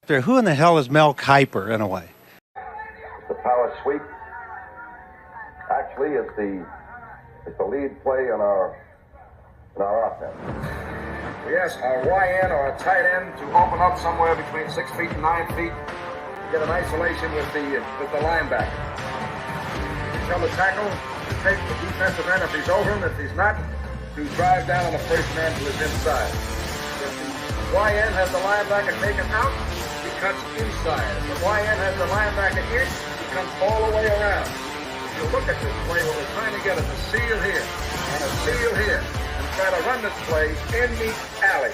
Who in the hell is Mel Kiper, in a way? The power sweep. Actually, it's the lead play in our offense. Yes, a YN or a tight end to open up somewhere between 6 feet and 9 feet. Get an isolation with the linebacker. Tell the tackle to take the defensive end if he's over him. If he's not, to drive down on the first man to his inside. If the YN has the linebacker taken out, he cuts inside. If the YN has the linebacker in, he comes all the way around. If you look at this play, what we're trying to get is a seal here and a seal here. And try to run this play in the alley.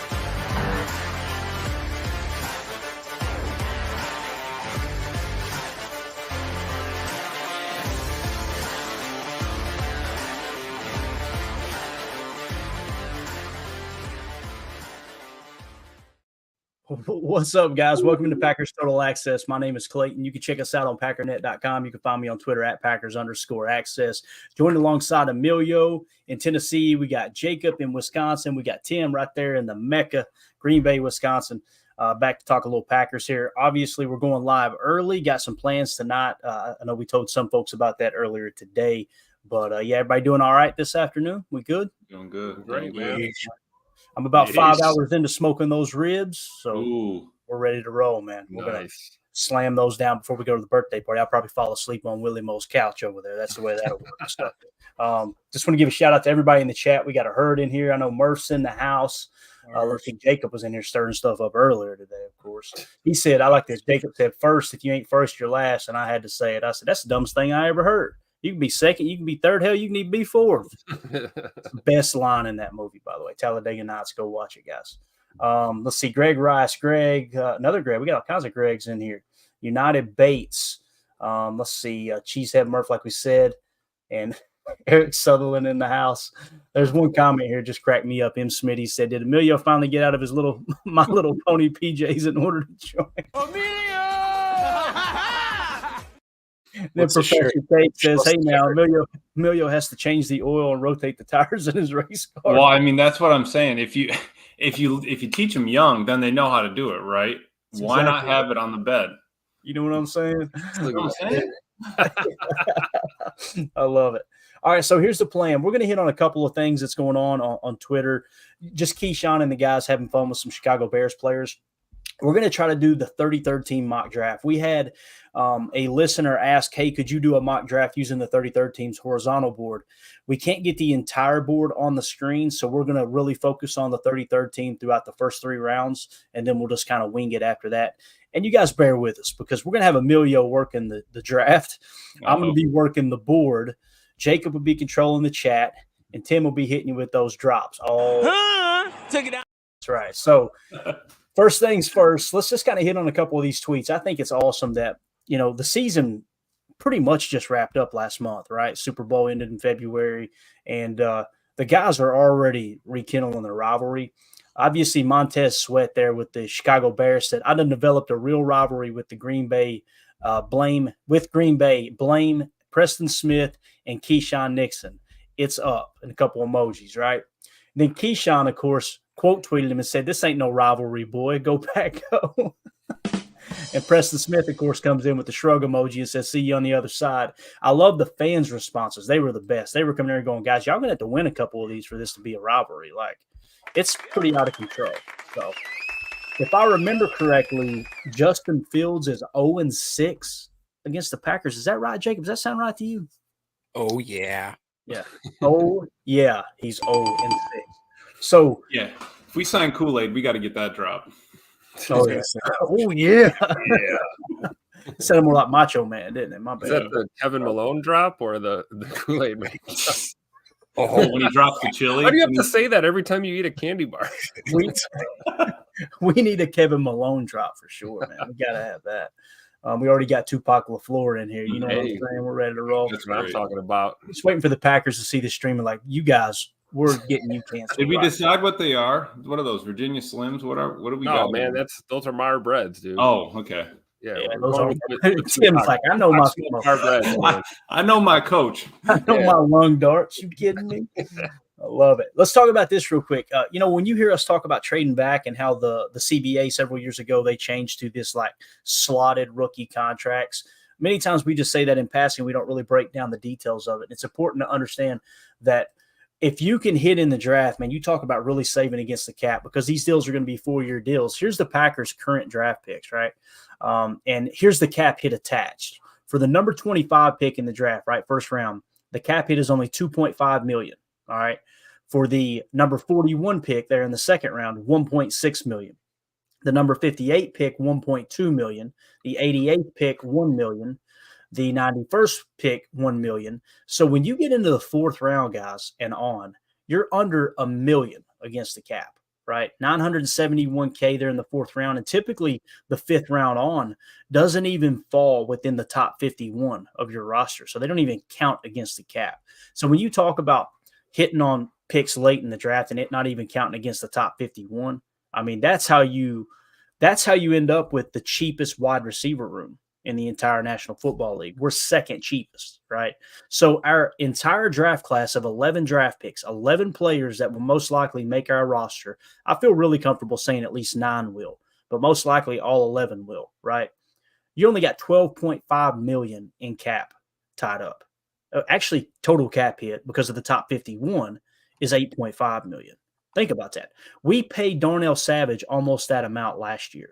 What's up, guys? Welcome to Packers Total Access. My name is Clayton. You can check us out on packernet.com. You can find me on Twitter at Packers_access. Joined alongside Emilio in Tennessee. We got Jacob in Wisconsin. We got Tim right there in the Mecca, Green Bay, Wisconsin. Back to talk a little Packers here. Obviously, we're going live early. Got some plans tonight. I know we told some folks about that earlier today. But, yeah, everybody doing all right this afternoon? We good? Doing good. Great, man. I'm about 5 hours into smoking those ribs, so we're ready to roll, man. We're going to slam those down before we go to the birthday party. I'll probably fall asleep on Willie Mo's couch over there. That's the way that'll work. Just want to give a shout-out to everybody in the chat. We got a herd in here. I know Murph's in the house. Let's see, Jacob was in here stirring stuff up earlier today, of course. He said, I like this. Jacob said, first, if you ain't first, you're last, and I had to say it. I said, that's the dumbest thing I ever heard. You can be second. You can be third. Hell, you can even be fourth. Best line in that movie, by the way. Talladega Nights. Go watch it, guys. Let's see. Greg Rice. Greg. Another Greg. We got all kinds of Gregs in here. United Bates. Let's see. Cheesehead Murph, like we said. And Eric Sutherland in the house. There's one comment here just cracked me up. M. Smitty said, did Emilio finally get out of his My Little Pony PJs in order to join? Then Professor Tate says, hey, now, Emilio has to change the oil and rotate the tires in his race car. Well, I mean, that's what I'm saying. If you teach them young, then they know how to do it, right? That's Why not have it on the bed? You know what I'm saying? You know what I'm saying? I love it. All right, so here's the plan. We're going to hit on a couple of things that's going on Twitter. Just Keyshawn and the guys having fun with some Chicago Bears players. We're going to try to do the 33rd team mock draft. We had a listener ask, hey, could you do a mock draft using the 33rd team's horizontal board? We can't get the entire board on the screen, so we're going to really focus on the 33rd team throughout the first 3 rounds, and then we'll just kind of wing it after that. And you guys bear with us because we're going to have Emilio working the draft. I'm going to be working the board. Jacob will be controlling the chat, and Tim will be hitting you with those drops. Take it out. That's right. So first things first, let's just kind of hit on a couple of these tweets. I think it's awesome that, the season pretty much just wrapped up last month, right? Super Bowl ended in February, and the guys are already rekindling their rivalry. Obviously, Montez Sweat there with the Chicago Bears said, I done developed a real rivalry with the Green Bay, blame Preston Smith and Keyshawn Nixon. It's up, and a couple emojis, right? And then Keyshawn, of course, quote tweeted him and said, this ain't no rivalry, boy. Go Pack, go. And Preston Smith, of course, comes in with the shrug emoji and says, see you on the other side. I love the fans' responses. They were the best. They were coming there and going, guys, y'all going to have to win a couple of these for this to be a rivalry. Like, it's pretty out of control. So, if I remember correctly, Justin Fields is 0-6 against the Packers. Is that right, Jacob? Does that sound right to you? Oh, yeah. Yeah. Oh, yeah. He's 0-6. So, yeah, if we sign Kool-Aid, we got to get that drop. Oh, yeah. Oh, yeah. It sounded more like Macho Man, didn't it? My bad. Is that the Kevin Malone drop or the Kool-Aid man? When he drops the chili. Why do you have to say that every time you eat a candy bar? We need a Kevin Malone drop for sure, man. We got to have that. We already got Tupac LaFleur in here. You know what I'm saying? We're ready to roll. That's what I'm talking about. Just waiting for the Packers to see the stream and like, you guys, we're getting you canceled. Did we decide what they are? What are those? Virginia Slims? What do we got? Oh, man, those are Meyer breads, dude. Oh, okay. Yeah, those are. Tim's like, I know my Meyer breads. I know my coach. I know my lung darts. You kidding me? I love it. Let's talk about this real quick. When you hear us talk about trading back and how the CBA several years ago, they changed to this like slotted rookie contracts. Many times we just say that in passing. We don't really break down the details of it. It's important to understand that if you can hit in the draft, man, you talk about really saving against the cap because these deals are going to be 4-year deals. Here's the Packers' current draft picks, right? And here's the cap hit attached. For the number 25 pick in the draft, right, first round, the cap hit is only $2.5 million, all right? For the number 41 pick there in the second round, $1.6 million. The number 58 pick, $1.2 million. The 88th pick, $1 million. The 91st pick, $1 million. So when you get into the fourth round, guys, and on, you're under $1 million against the cap, right? $971K there in the fourth round. And typically the fifth round on doesn't even fall within the top 51 of your roster. So they don't even count against the cap. So when you talk about hitting on picks late in the draft and it not even counting against the top 51, I mean, that's how you end up with the cheapest wide receiver room in the entire National Football League. We're second cheapest, right? So our entire draft class of 11 draft picks, 11 players that will most likely make our roster, I feel really comfortable saying at least 9 will, but most likely all 11 will, right? You only got $12.5 million in cap tied up. Actually, total cap hit because of the top 51 is $8.5 million. Think about that. We paid Darnell Savage almost that amount last year.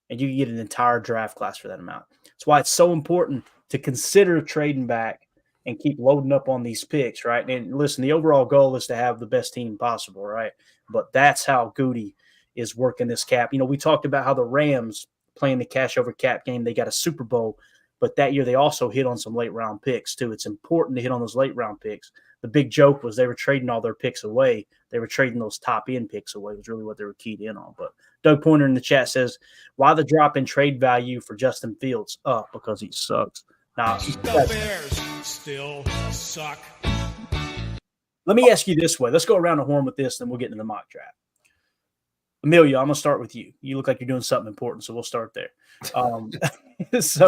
And you can get an entire draft class for that amount. That's why it's so important to consider trading back and keep loading up on these picks, right? And listen, the overall goal is to have the best team possible, right? But that's how Goody is working this cap. We talked about how the Rams playing the cash over cap game, they got a Super Bowl, but that year they also hit on some late round picks too. It's important to hit on those late round picks. The big joke was they were trading all their picks away. They were trading those top end picks away was really what they were keyed in on. But Doug Pointer in the chat says, why the drop in trade value for Justin Fields? Because he sucks. Now, the Bears still suck. Let me ask you this way. Let's go around the horn with this, then we'll get into the mock draft. Amelia, I'm going to start with you. You look like you're doing something important, so we'll start there. So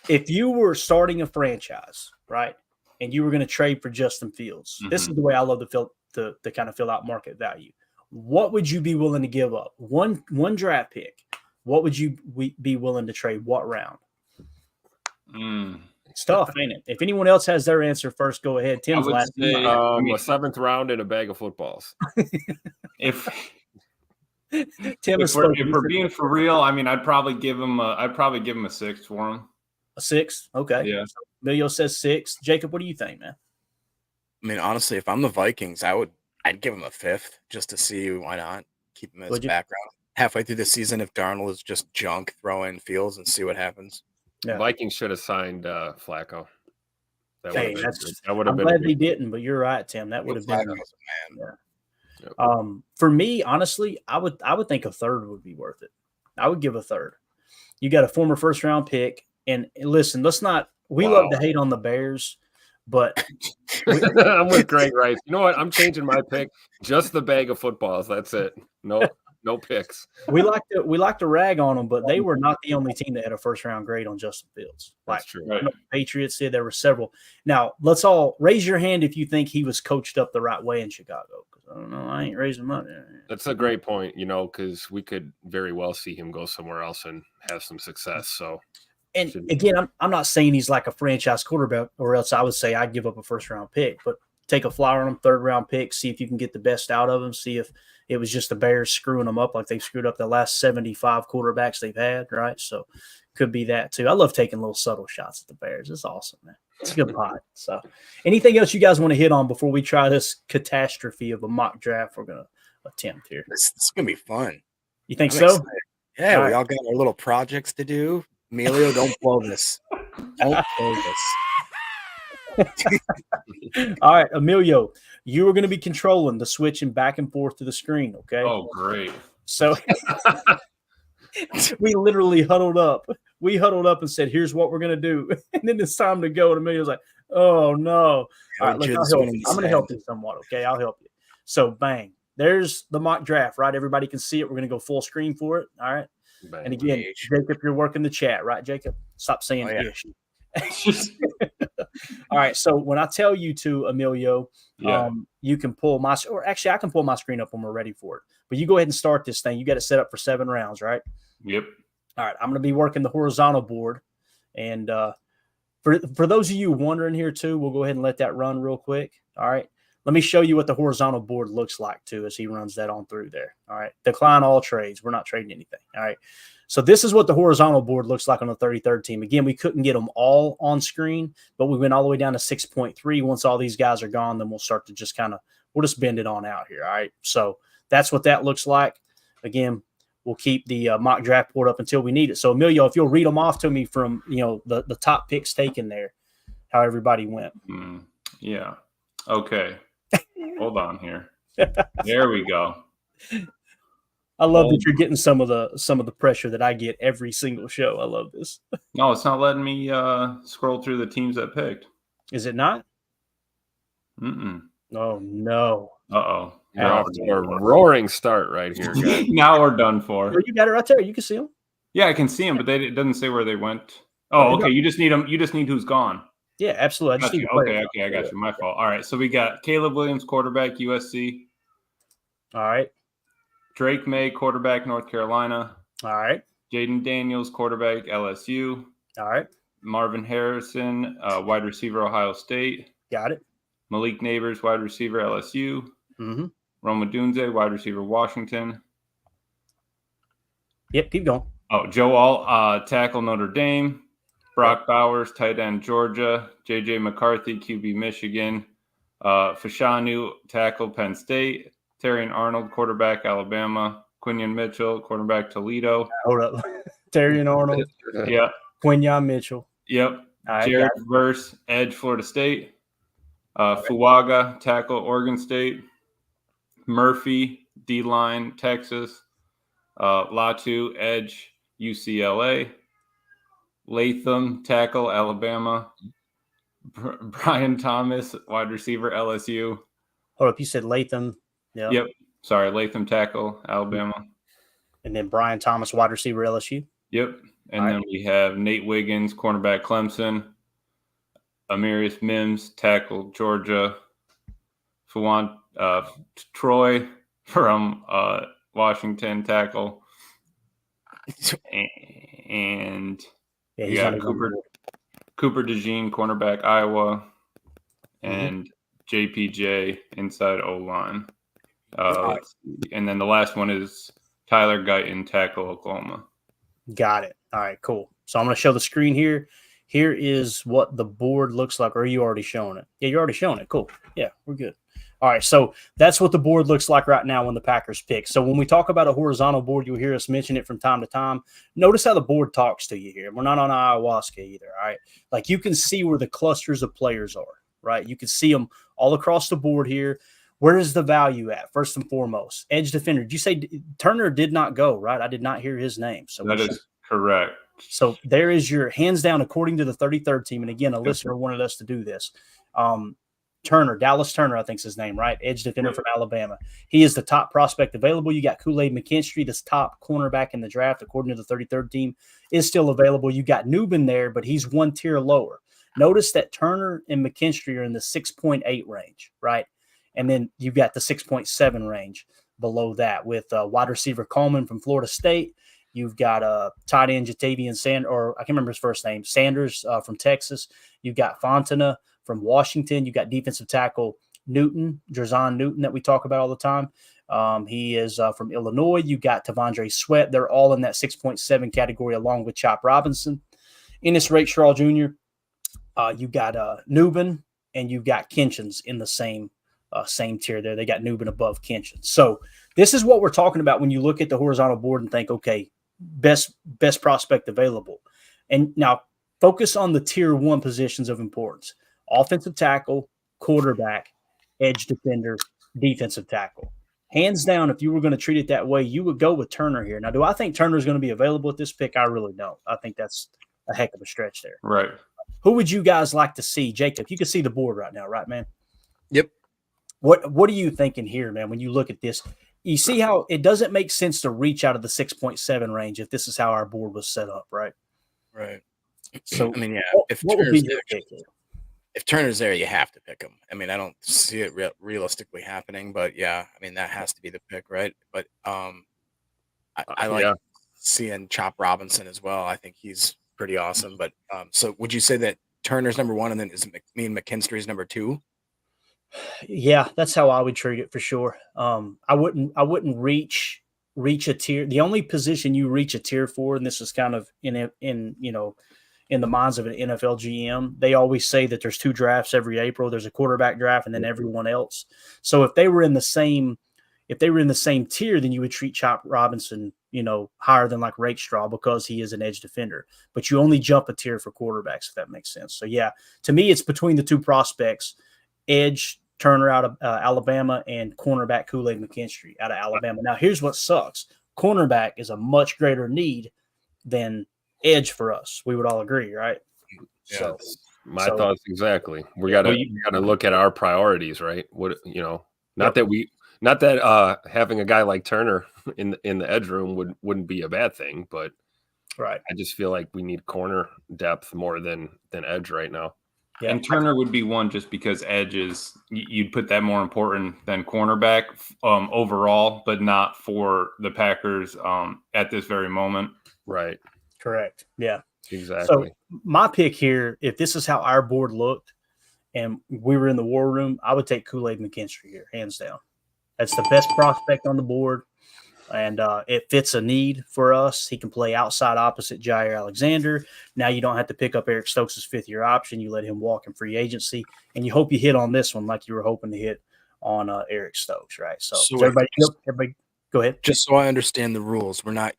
if you were starting a franchise, right, and you were going to trade for Justin Fields, this is the way I love to kind of fill out market value. What would you be willing to give up? One draft pick. What would you be willing to trade? What round? It's tough, ain't it? If anyone else has their answer first, go ahead. Tim's last. A seventh round and a bag of footballs. If Tim if we're being for real, I mean, I'd probably give him a 6 for him. A 6? Okay. Yeah. So Emilio says 6. Jacob, what do you think, man? I mean, honestly, if I'm the Vikings, I'd give him a 5th just to see why not keep him as background. Halfway through the season, if Darnold is just junk, throw in Fields and see what happens. Yeah. Vikings should have signed Flacco. That would have been. I'm glad they didn't, but you're right, Tim. That would have been. Yeah. Yep. For me, honestly, I would think a 3rd would be worth it. I would give a 3rd. You got a former first round pick, and listen, let's not. We love to hate on the Bears, but I'm with Greg Rice. You know what? I'm changing my pick. Just the bag of footballs. That's it. No picks. We like to rag on them, but they were not the only team that had a first round grade on Justin Fields. That's true. Right. The Patriots did. There were several. Now let's all raise your hand if you think he was coached up the right way in Chicago. Because I don't know, I ain't raising money. That's a great point. Because we could very well see him go somewhere else and have some success. So. And again, I'm not saying he's like a franchise quarterback, or else I would say I'd give up a first round pick. But take a flyer on him, 3rd round pick, see if you can get the best out of him. See if it was just the Bears screwing them up like they've screwed up the last 75 quarterbacks they've had, right? So could be that too. I love taking little subtle shots at the Bears. It's awesome, man. It's a good pot. So anything else you guys want to hit on before we try this catastrophe of a mock draft we're going to attempt here? This is going to be fun. You think so? Excited. Yeah, we all got our little projects to do. Emilio, don't blow this. Don't blow this. All right, Emilio, you are going to be controlling the switching back and forth to the screen, okay? Oh, great. So we literally huddled up. We huddled up and said, here's what we're going to do. And then it's time to go. And Emilio's like, oh, no. All right, look, I'll help you. I'm going to help you somewhat, okay? I'll help you. So, bang. There's the mock draft, right? Everybody can see it. We're going to go full screen for it, all right? And again, Jacob, you're working the chat, right, Jacob? Stop saying ish. All right. So when I tell you to, Emilio, Yeah. you can pull my, or actually I can pull my screen up when we're ready for it. But you go ahead and start this thing. You got it set up for 7 rounds, right? Yep. All right. I'm going to be working the horizontal board. And for those of you wondering here too, we'll go ahead and let that run real quick. All right. Let me show you what the horizontal board looks like too as he runs that on through there. All right. Decline all trades. We're not trading anything. All right. So this is what the horizontal board looks like on the 33rd team. Again, we couldn't get them all on screen, but we went all the way down to 6.3. Once all these guys are gone, then we'll start to just we'll just bend it on out here. All right. So that's what that looks like. Again, we'll keep the mock draft board up until we need it. So Emilio, if you'll read them off to me from, the top picks taken there, how everybody went. Yeah. Okay. Hold on here. There we go. I love that you're getting some of the pressure that I get every single show. I love this. No, it's not letting me scroll through the teams that picked. Is it not? Mm-mm. Oh no. Uh-oh. You're off to a roaring start right here, guys. Now we're done for. Well, you got it right there. You can see them. Yeah, I can see them, but it doesn't say where they went. Oh, okay. You just need them. You just need who's gone. Yeah, absolutely. Okay, I got you. My fault. All right. So we got Caleb Williams, quarterback, USC. All right. Drake May, quarterback, North Carolina. All right. Jaden Daniels, quarterback, LSU. All right. Marvin Harrison, wide receiver, Ohio State. Got it. Malik Neighbors, wide receiver, LSU. Mm-hmm. Roma Dunze, wide receiver, Washington. Yep, keep going. Oh, Joe Alt, tackle, Notre Dame. Brock Bowers, tight end, Georgia. J.J. McCarthy, QB, Michigan. Fashanu, tackle, Penn State. Terrion Arnold, quarterback, Alabama. Quinion Mitchell, quarterback, Toledo. Hold up. Terrion Arnold. Yep. Quinion Mitchell. Yep. Right, Jared Verse, edge, Florida State. Fuaga, tackle, Oregon State. Murphy, D-line, Texas. Latu, edge, UCLA. Latham, tackle, Alabama. Brian Thomas, wide receiver, LSU. Hold up, you said Latham. Yeah. Yep. Sorry, Latham, tackle, Alabama. And then Brian Thomas, wide receiver, LSU. Yep. And then we have Nate Wiggins, cornerback, Clemson. Amarius Mims, tackle, Georgia. Fuwan Troy from Washington, tackle. And Cooper DeJean, cornerback, Iowa. And JPJ, inside O-line. And then the last one is Tyler Guyton, tackle, Oklahoma. Got it. All right, cool. So I'm going to show the screen here. Here is what the board looks like. Or are you already showing it? Yeah, you're already showing it. Cool. Yeah, we're good. All right, so that's what the board looks like right now when the Packers pick. So when we talk about a horizontal board, you'll hear us mention it from time to time. Notice how the board talks to you here. We're not on ayahuasca either, all right? Like you can see where the clusters of players are, right? You can see them all across the board here. Where is the value at, first and foremost? Edge defender. Did you say Turner did not go, right? I did not hear his name. So that is correct. So there is your hands down according to the 33rd team. And again, a listener wanted us to do this. Turner, Dallas Turner, I think is his name, right? Edge defender from Alabama. He is the top prospect available. You got Kool-Aid McKinstry, this top cornerback in the draft, according to the 33rd team, is still available. You got Newbin there, but he's one tier lower. Notice that Turner and McKinstry are in the 6.8 range, right? And then you've got the 6.7 range below that with wide receiver Coleman from Florida State. You've got tight end Jatavian Sanders, or I can't remember his first name, Sanders from Texas. You've got Fontana from Washington. You got defensive tackle Newton, Drazon Newton, that we talk about all the time. He is from Illinois. You got Tavondre Sweat. They're all in that 6.7 category, along with Chop Robinson. Ennis Rakestraw Jr. You got Newbin, and you've got Kinchins in the same tier there. They got Newbin above Kinchins. So this is what we're talking about when you look at the horizontal board and think, okay, best prospect available. And now focus on the tier 1 positions of importance. Offensive tackle, quarterback, edge defender, defensive tackle. Hands down, if you were going to treat it that way, you would go with Turner here. Now, do I think Turner is going to be available at this pick? I really don't. I think that's a heck of a stretch there. Right. Who would you guys like to see? Jacob, you can see the board right now, right, man? Yep. What are you thinking here, man, when you look at this? You see how it doesn't make sense to reach out of the 6.7 range if this is how our board was set up, right? Right. So, I mean, yeah, what would be your pick here? if Turner's there, you have to pick him. I mean, I don't see it realistically happening, but yeah, I mean that has to be the pick, right? But I like seeing Chop Robinson as well. I think he's pretty awesome. But so would you say that Turner's number one, and then McKinstry's number two? Yeah, that's how I would treat it for sure. I wouldn't reach a tier. The only position you reach a tier for, and this is kind of in the minds of an NFL GM, they always say that there's 2 drafts every April. There's a quarterback draft and then everyone else. So if they were in the same tier, then you would treat Chop Robinson, higher than like Rakestraw because he is an edge defender. But you only jump a tier for quarterbacks, if that makes sense. So yeah, to me, it's between the 2 prospects, edge Turner out of Alabama and cornerback Kool-Aid McKinstry out of Alabama. Now, here's what sucks. Cornerback is a much greater need than edge for us. We would all agree, right? Yeah, my thoughts exactly. We gotta look at our priorities, right? Not that having a guy like Turner in the edge room wouldn't be a bad thing, but right. I just feel like we need corner depth more than edge right now. Yeah. And Turner would be one just because edge is, you'd put that more important than cornerback overall, but not for the Packers at this very moment. Right. Correct. Yeah. Exactly. So my pick here, if this is how our board looked and we were in the war room, I would take Kool-Aid McKinstry here, hands down. That's the best prospect on the board. And it fits a need for us. He can play outside opposite Jair Alexander. Now you don't have to pick up Eric Stokes' 5th-year option. You let him walk in free agency, and you hope you hit on this one like you were hoping to hit on Eric Stokes, right? So everybody go ahead. Just so I understand the rules, we're not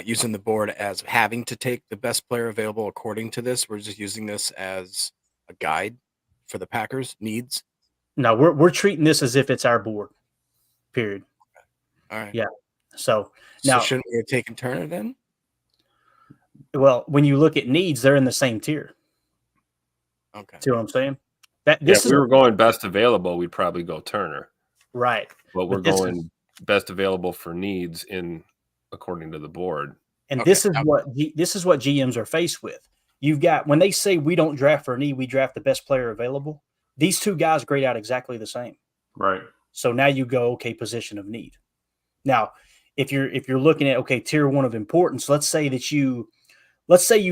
using the board as having to take the best player available according to this. We're just using this as a guide for the Packers' needs. No, we're treating this as if it's our board. Period. All right. Yeah. So now, shouldn't we have taken Turner then? Well, when you look at needs, they're in the same tier. Okay. See what I'm saying? If we were going best available, we'd probably go Turner. Right. But we're going best available for needs according to the board. And this is what GMs are faced with. You've got, when they say we don't draft for a need, we draft the best player available. These 2 guys grade out exactly the same. Right. So now you go, okay, position of need. Now, if you're looking at, okay, tier 1 of importance, let's say you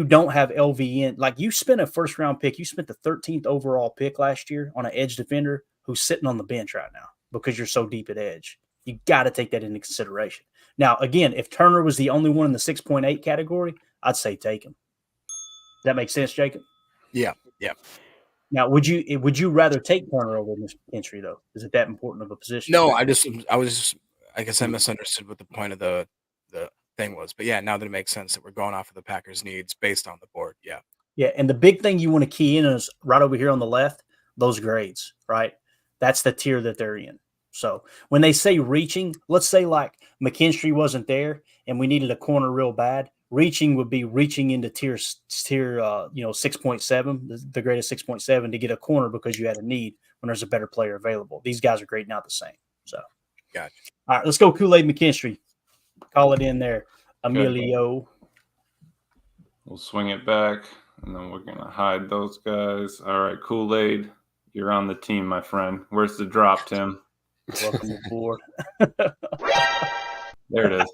don't have LV in, like you spent a 1st-round pick, you spent the 13th overall pick last year on an edge defender who's sitting on the bench right now because you're so deep at edge. You got to take that into consideration. Now, again, if Turner was the only one in the 6.8 category, I'd say take him. Does that make sense, Jacob? Yeah. Yeah. Now, would you rather take Turner over McKinstry though? Is it that important of a position? No, I guess I misunderstood what the point of the thing was. But yeah, now that it makes sense that we're going off of the Packers' needs based on the board. Yeah. Yeah. And the big thing you want to key in is right over here on the left, those grades, right? That's the tier that they're in. So when they say reaching, let's say like McKinstry wasn't there and we needed a corner real bad. Reaching would be reaching into tier 6.7, the greatest 6.7 to get a corner because you had a need when there's a better player available. These guys are grading out the same. So, gotcha. All right, let's go Kool-Aid McKinstry. Call it in there, Emilio. We'll swing it back, and then we're going to hide those guys. All right, Kool-Aid, you're on the team, my friend. Where's the drop, Tim? Welcome aboard. There it is.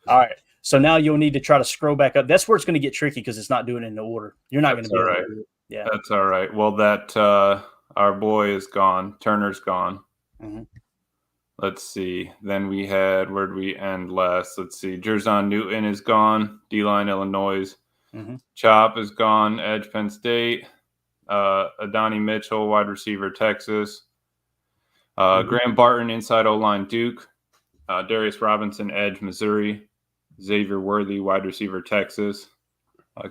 All right. So now you'll need to try to scroll back up. That's where it's going to get tricky because it's not doing it in order. You're not going to be able to do it. Yeah. That's all right. Well, that our boy is gone. Turner's gone. Mm-hmm. Let's see. Then we had, where did we end last? Let's see. Jerzon Newton is gone. D-line, Illinois. Mm-hmm. Chop is gone. Edge, Penn State. Adonai Mitchell, wide receiver, Texas. Graham Barton, inside O-line, Duke. Darius Robinson, edge, Missouri. Xavier Worthy, wide receiver, Texas.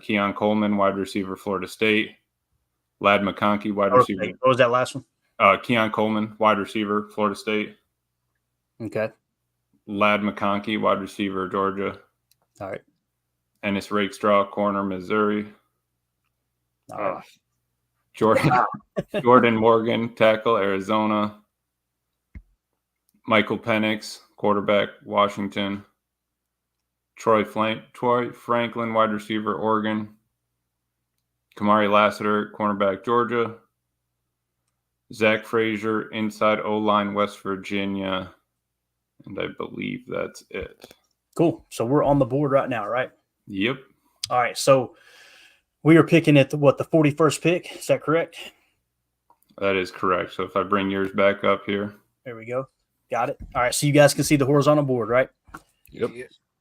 Keon Coleman, wide receiver, Florida State. Ladd McConkey, wide receiver. What was that last one? Keon Coleman, wide receiver, Florida State. Okay. Ladd McConkey, wide receiver, Georgia. All right. Ennis Rakestraw, corner, Missouri. All right. Jordan Morgan, tackle, Arizona. Michael Penix, quarterback, Washington. Troy Franklin, wide receiver, Oregon. Kamari Lassiter, cornerback, Georgia. Zach Frazier, inside O-line, West Virginia. And I believe that's it. Cool. So we're on the board right now, right? Yep. All right. So we are picking at the 41st pick. Is that correct? That is correct. So if I bring yours back up here. There we go. Got it. All right. So you guys can see the horizontal board, right? Yep.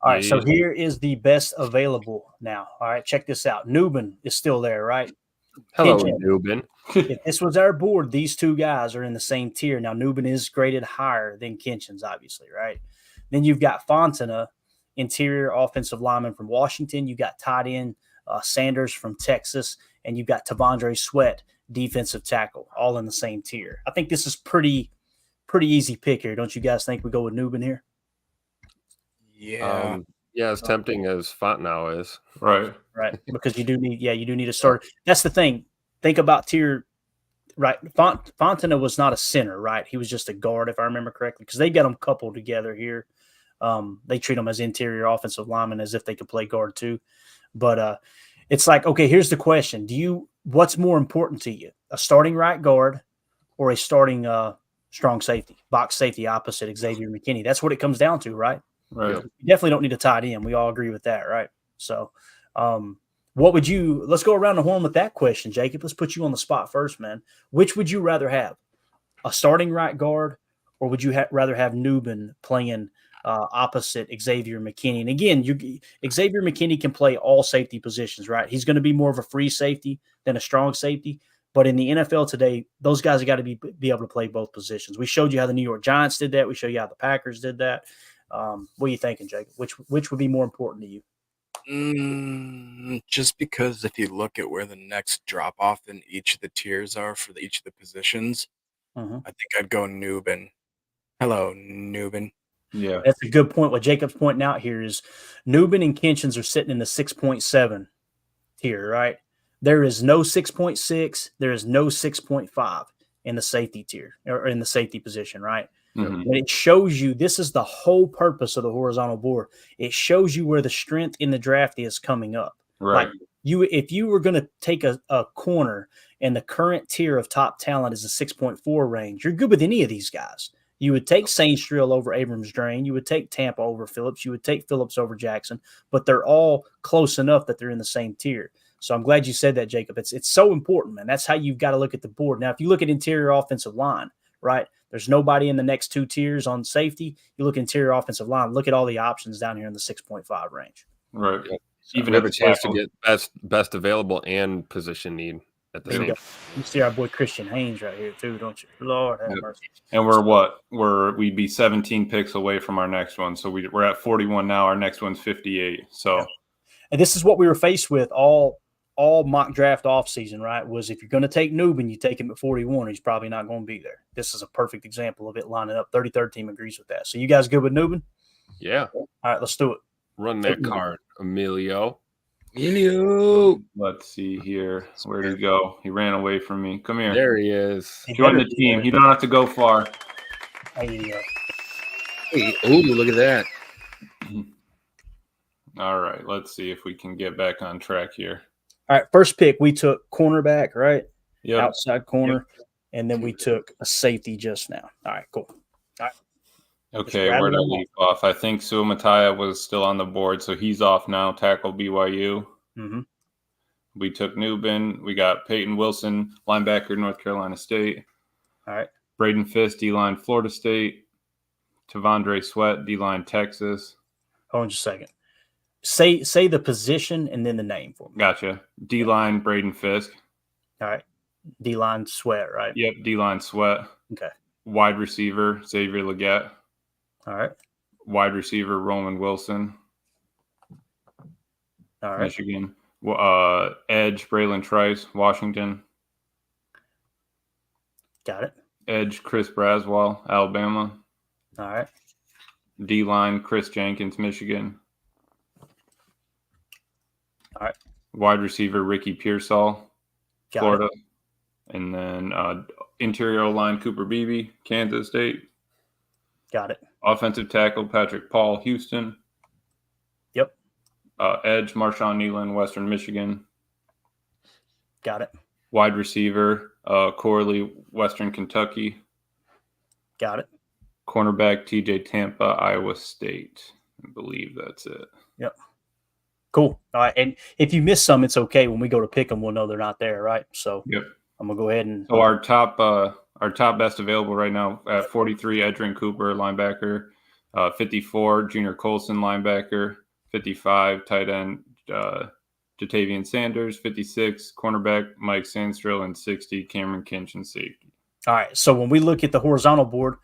All right. So here is the best available now. All right. Check this out. Newbin is still there, right? Hello, Newbin. If this was our board, these two guys are in the same tier. Now, Newbin is graded higher than Kinchins, obviously, right? Then you've got Fontana, interior offensive lineman from Washington. You got tight end Sanders from Texas, and you've got Tavondre Sweat, defensive tackle, all in the same tier. I think this is pretty easy pick here. Don't you guys think we go with Newbin here? Yeah. As tempting as Fontenot is. Right. Right. Because you do need a starter. That's the thing. Think about tier, right? Fontana was not a center, right? He was just a guard, if I remember correctly, because they got them coupled together here. They treat them as interior offensive linemen as if they could play guard too. But it's like, okay, here's the question. What's more important to you? A starting right guard or a starting strong safety, box safety opposite Xavier McKinney? That's what it comes down to, right? Right. You definitely don't need a tight end. We all agree with that, right? So let's go around the horn with that question, Jacob. Let's put you on the spot first, man. Which would you rather have? A starting right guard, or would you rather have Newbin playing opposite Xavier McKinney? And again, Xavier McKinney can play all safety positions, right? He's going to be more of a free safety than a strong safety. But in the NFL today, those guys have got to be able to play both positions. We showed you how the New York Giants did that. We showed you how the Packers did that. What are you thinking, Jacob? Which would be more important to you? Just because if you look at where the next drop off in each of the tiers are for each of the positions, I think I'd go Newbin. Hello, Newbin. Yeah. That's a good point. What Jacob's pointing out here is Newbin and Kinchins are sitting in the 6.7 tier, right? There is no 6.6. There is no 6.5 in the safety tier or in the safety position, right? Mm-hmm. And it shows you, this is the whole purpose of the horizontal board. It shows you where the strength in the draft is coming up. Right. Like if you were going to take a corner and the current tier of top talent is a 6.4 range, you're good with any of these guys. You would take Sainstrill over Abrams Drain. You would take Tampa over Phillips. You would take Phillips over Jackson. But they're all close enough that they're in the same tier. So I'm glad you said that, Jacob. It's so important, man. That's how you've got to look at the board. Now, if you look at interior offensive line, right, there's nobody in the next two tiers on safety. You look interior offensive line, look at all the options down here in the 6.5 range. Right. Even have a chance to get best available and position need at the same time. You see our boy Christian Haynes right here too, don't you? Lord have mercy. And we'd be 17 picks away from our next one. So we're at 41 now. Our next one's 58. So, yeah. And this is what we were faced with all mock draft offseason, right? Was if you're going to take Newbin, you take him at 41, he's probably not going to be there. This is a perfect example of it lining up. 33rd team agrees with that. So you guys good with Newbin? Yeah. All right, let's do it. Run that card, Emilio. Let's see here. Where'd he go? He ran away from me. Come here. There he is. Join the team. You don't have to go far. There you go. Hey, ooh, look at that. All right. Let's see if we can get back on track here. All right. First pick, we took cornerback, right? Yeah. Outside corner. Yep. And then we took a safety just now. All right, cool. All right. Okay, where did I leave off? I think Suamataya was still on the board, so he's off now. Tackle BYU. Mm-hmm. We took Newbin. We got Peyton Wilson, linebacker, North Carolina State. All right. Braden Fisk, D-line, Florida State. Tavondre Sweat, D-line, Texas. Hold on just a second. Say the position and then the name for me. Gotcha. D-line, Braden Fisk. All right. D-line, Sweat, right? Yep, D-line, Sweat. Okay. Wide receiver, Xavier Legette. All right. Wide receiver, Roman Wilson. All right. Michigan. Edge, Braylon Trice, Washington. Got it. Edge, Chris Braswell, Alabama. All right. D-line, Chris Jenkins, Michigan. All right. Wide receiver, Ricky Pearsall, Florida. And then interior line, Cooper Beebe, Kansas State. Got it. Offensive tackle, Patrick Paul, Houston. Yep. Edge, Marshawn Nealon, Western Michigan. Got it. Wide receiver, Corley, Western Kentucky. Got it. Cornerback, TJ Tampa, Iowa State. I believe that's it. Yep. Cool. All right. And if you miss some, it's okay. When we go to pick them, we'll know they're not there, right? So yep. I'm gonna go ahead and. So our top best available right now at 43, Edrin Cooper, linebacker. 54, Junior Colson, linebacker. 55, tight end, Jatavian Sanders. 56, cornerback, Mike Sandstrill, and 60, Cameron Kinch, and safety. All right. So when we look at the horizontal board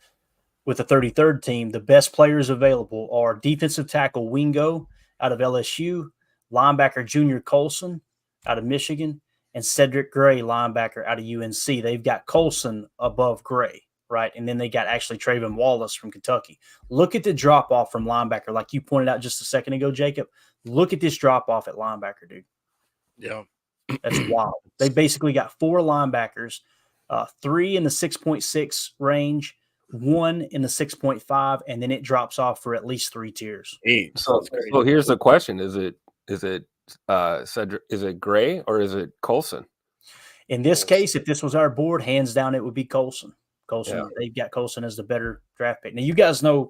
with the 33rd team, the best players available are defensive tackle Wingo out of LSU, linebacker Junior Colson out of Michigan, and Cedric Gray, linebacker out of UNC. They've got Colson above Gray, right? And then they got actually Trayvon Wallace from Kentucky. Look at the drop-off from linebacker, like you pointed out just a second ago, Jacob. Look at this drop-off at linebacker, dude. Yeah. That's wild. They basically got 4 linebackers, 3 in the 6.6 range, 1 in the 6.5, and then it drops off for at least 3 tiers. 8. So here's the question: Is it Cedric? Is it Gray or is it Colson? In this case, if this was our board, hands down, it would be Colson. They've got Colson as the better draft pick. Now, you guys know,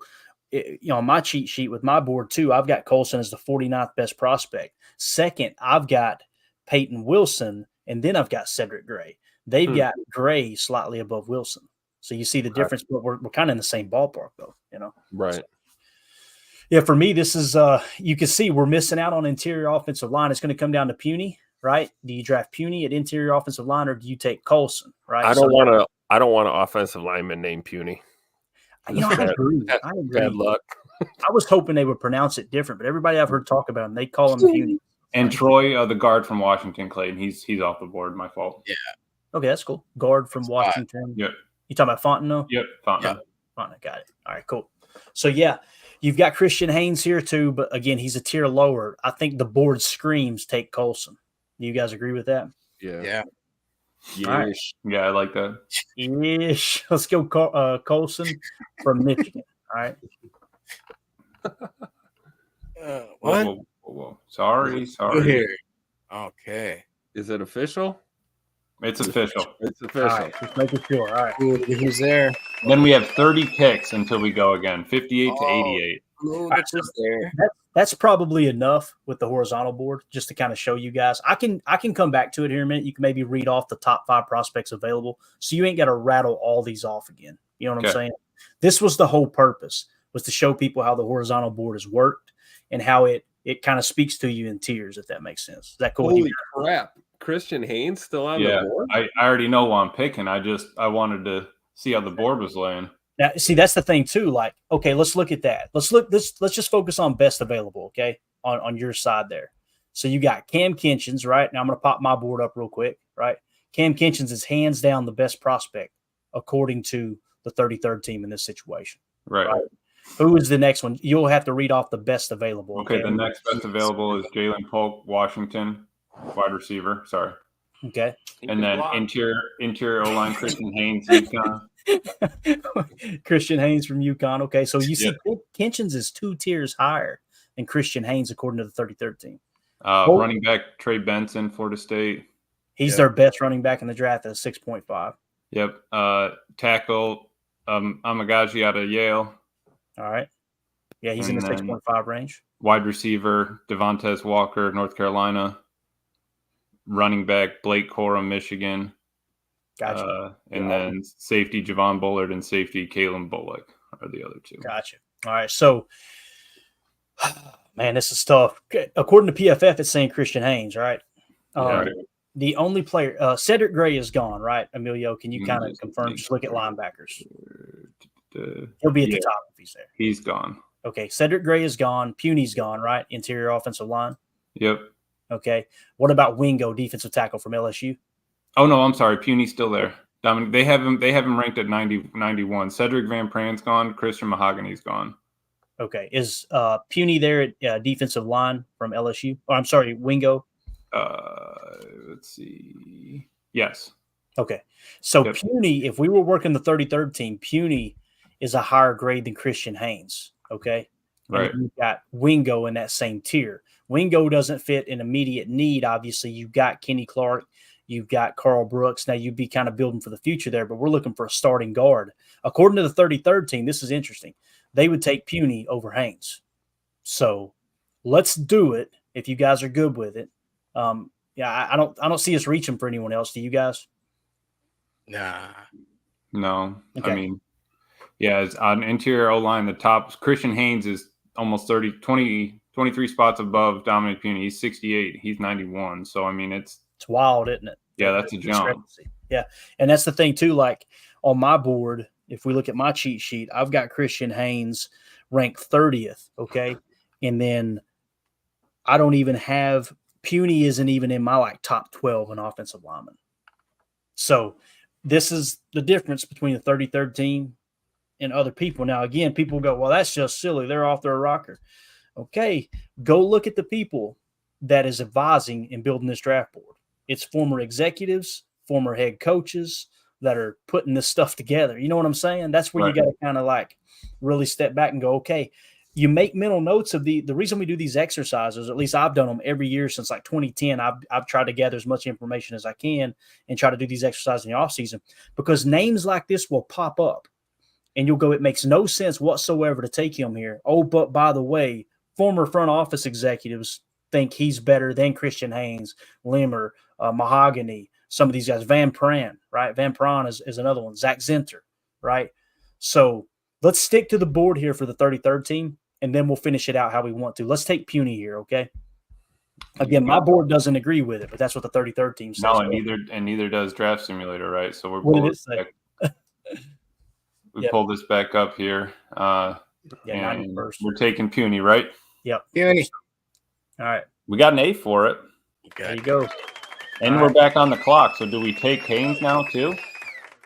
on my cheat sheet with my board too, I've got Colson as the 49th best prospect. Second, I've got Peyton Wilson, and then I've got Cedric Gray. They've got Gray slightly above Wilson. So you see the difference, but we're kind of in the same ballpark, though, Right. So, yeah, for me, this is you can see we're missing out on interior offensive line. It's going to come down to Puny, right? Do you draft Puny at interior offensive line, or do you take Colson, right? I don't want an offensive lineman named Puny. I agree. Bad luck. I was hoping they would pronounce it different, but everybody I've heard talk about him, they call him Puny. And Troy, the guard from Washington, Clayton, he's off the board. My fault. Yeah. Okay, that's cool. Guard from Washington. Yep. You talking about Fontenot? Yep, Fontenot. Fontenot, got it. All right, cool. So, yeah, you've got Christian Haynes here too, but again, he's a tier lower. I think the board screams take Colson. Do you guys agree with that? Yeah. Yeah. Right. Yeah, I like that. Ish. Let's go Colson from Michigan. All right. What? Whoa. Sorry. Here. Okay. Is it official? It's official. It's official. All right. Just making sure. All right. Who's there? Then we have 30 picks until we go again, 58 to 88. Who's there? That's probably enough with the horizontal board just to kind of show you guys. I can come back to it here in a minute. You can maybe read off the top 5 prospects available, so you ain't got to rattle all these off again. You know what I'm saying? This was the whole purpose, was to show people how the horizontal board has worked and how it kind of speaks to you in tiers, if that makes sense. Is that cool? Holy crap. Christian Haynes still on the board? I already know who I'm picking. I wanted to see how the board was laying. Now, see, that's the thing too. Like, okay, let's look at that. Let's just focus on best available, okay, on your side there. So you got Cam Kinchins, right? Now I'm going to pop my board up real quick, right? Cam Kinchins is hands down the best prospect according to the 33rd team in this situation. Right. Who is the next one? You'll have to read off the best available. Okay, the next best available is Jalen Polk, Washington, wide receiver. Sorry. Okay. And then interior O-line, Christian Haynes, UConn. Christian Haynes from UConn. Okay, so you see Kinchins is 2 tiers higher than Christian Haynes according to the 33rd team. Running back Trey Benson, Florida State. He's their best running back in the draft at 6.5. Yep. Tackle Amagaji out of Yale. All right. Yeah, he's in the 6.5 range. Wide receiver Devontae Walker, North Carolina. Running back Blake Corum, Michigan. Gotcha. And then safety Javon Bullard and safety Kalen Bullock are the other 2. Gotcha. All right. So, man, this is tough. According to PFF, it's saying Christian Haynes, right? The only player, Cedric Gray is gone, right? Emilio, can you kind of confirm? Just look at linebackers. He'll be at the top if he's there. He's gone. Okay. Cedric Gray is gone. Puny's gone, right? Interior offensive line. Yep. Okay. What about Wingo, defensive tackle from LSU? Oh, no, I'm sorry. Puny's still there. They have him ranked at 91. Cedric Van Pran's gone. Christian Mahogany's gone. Okay. Is Puny there at defensive line from LSU? Oh, I'm sorry, Wingo. Let's see. Yes. Okay. So Puny, if we were working the 33rd team, Puny is a higher grade than Christian Haynes. Okay. Right. And you've got Wingo in that same tier. Wingo doesn't fit an immediate need. Obviously, you've got Kenny Clark. You've got Carl Brooks. Now you'd be kind of building for the future there, but we're looking for a starting guard. According to the 33rd team, this is interesting. They would take Puny over Haynes. So let's do it if you guys are good with it. I don't see us reaching for anyone else. Do you guys? Nah. No. Okay. I mean, yeah, it's on interior O-line, the top. Christian Haynes is almost 23 spots above Dominic Puny. He's 68. He's 91. So, I mean, it's wild, isn't it? Yeah, that's a jump. Yeah. And that's the thing, too. Like on my board, if we look at my cheat sheet, I've got Christian Haynes ranked 30th. Okay. And then I don't even have Puny isn't even in my like top 12 in offensive linemen. So this is the difference between the 33rd team and other people. Now, again, people go, well, that's just silly. They're off their rocker. Okay, go look at the people that is advising and building this draft board. It's former executives, former head coaches that are putting this stuff together. You know what I'm saying? That's where you got to kind of like really step back and go, okay, you make mental notes of the reason we do these exercises, at least I've done them every year since like 2010. I've tried to gather as much information as I can and try to do these exercises in the offseason because names like this will pop up and you'll go, it makes no sense whatsoever to take him here. Oh, but by the way, former front office executives think he's better than Christian Haynes, Limmer, Mahogany, some of these guys, Van Pran, right? Van Pran is another one, Zach Zinter, right? So let's stick to the board here for the 33rd team. And then we'll finish it out how we want to. Let's take Puny here, okay? Again, my board doesn't agree with it, but that's what the 33rd team says. No, and neither does Draft Simulator, right? So we're what did it say? Pull this back up here. And 91st. We're taking Puny, right? Yep. Puny. All right. We got an A for it. Okay. There you go. And we're back on the clock. So do we take Haynes now too?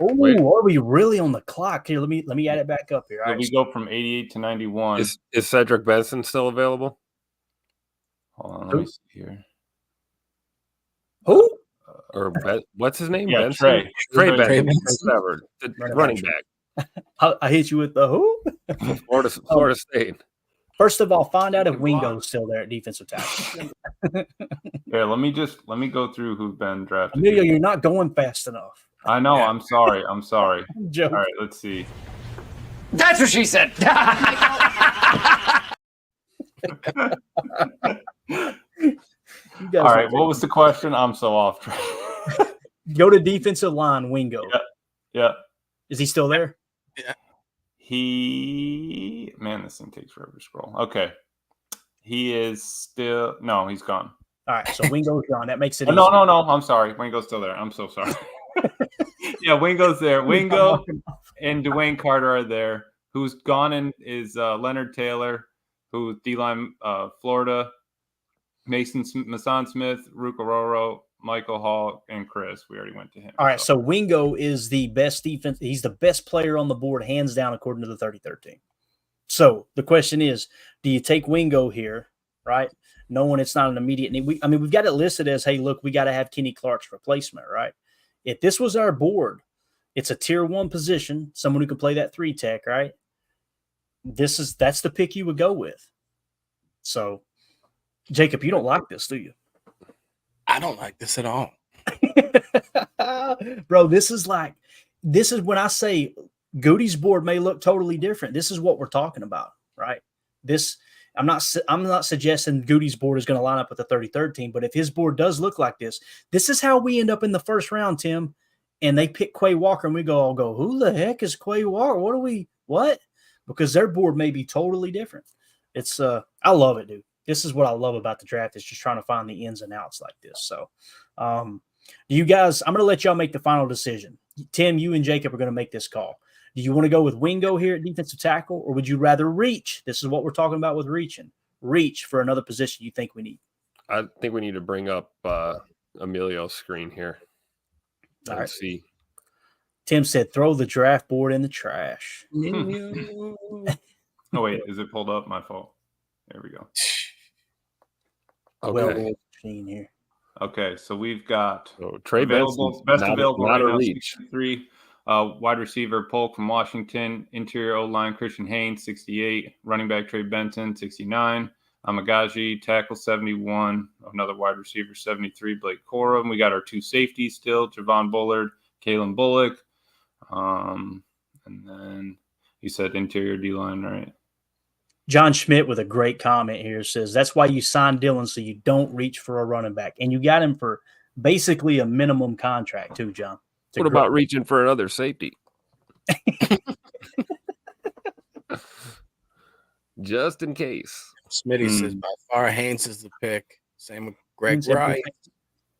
Oh, are we really on the clock here? Let me add it back up here. So we go from 88 to 91. Is Cedric Benson still available? Hold on, let me see here. Who? What's his name? Yeah, Benson? Trey Benson. Benson. Whatever. The running back. I hit you with the who? Florida State. First of all, find out if Wingo's still there at defensive tackle. Here, let me go through who've been drafted. Emilio, you're not going fast enough. I know. Yeah. I'm sorry. Joke. All right, let's see. That's what she said. All right, what was the question? I'm so off track. Go to defensive line, Wingo. Yeah. Is he still there? Yeah. Man, this thing takes forever to scroll. Okay. He is still, no, he's gone. All right, so Wingo's gone. That makes it easy. No, I'm sorry. Wingo's still there. I'm so sorry. Yeah, Wingo's there. Wingo and Dwayne Carter are there. Who's gone is Leonard Taylor, who's D-line Florida, Mason Smith, Rukaroro, Michael Hall, and Chris. We already went to him. All right, so Wingo is the best defense. He's the best player on the board, hands down, according to the 33rd team. So the question is, do you take Wingo here, right? Knowing it's not an immediate need. We've got it listed as, hey, look, we got to have Kenny Clark's replacement, right? If this was our board, it's a tier 1 position, someone who can play that 3 tech, right? That's the pick you would go with. So, Jacob, you don't like this, do you? I don't like this at all. Bro, this is when I say Goody's board may look totally different. This is what we're talking about, right? I'm not suggesting Goody's board is going to line up with the 33rd team, but if his board does look like this is how we end up in the first round, Tim. And they pick Quay Walker, and we go, who the heck is Quay Walker? What? Because their board may be totally different. It's I love it, dude. This is what I love about the draft, is just trying to find the ins and outs like this. So, you guys, I'm going to let y'all make the final decision. Tim, you and Jacob are going to make this call. Do you want to go with Wingo here at defensive tackle, or would you rather reach? This is what we're talking about with reaching. Reach for another position you think we need. I think we need to bring up Emilio's screen here. All right. See. Tim said, throw the draft board in the trash. Oh, wait. Is it pulled up? My fault. There we go. Okay. Here. Okay, so we've got Trey available, best available not right a now, reach. 63. Wide receiver Polk from Washington, interior O-line Christian Haynes, 68, running back Trey Benson, 69, Amagaji, tackle 71. Another wide receiver, 73, Blake Corum. We got our 2 safeties still, Javon Bullard, Kalen Bullock. And then you said interior D-line, right? John Schmidt with a great comment here says, that's why you signed Dillon so you don't reach for a running back. And you got him for basically a minimum contract too, John. What about reaching for another safety? Just in case. Smitty says by far Haynes is the pick. Same with Greg Wright.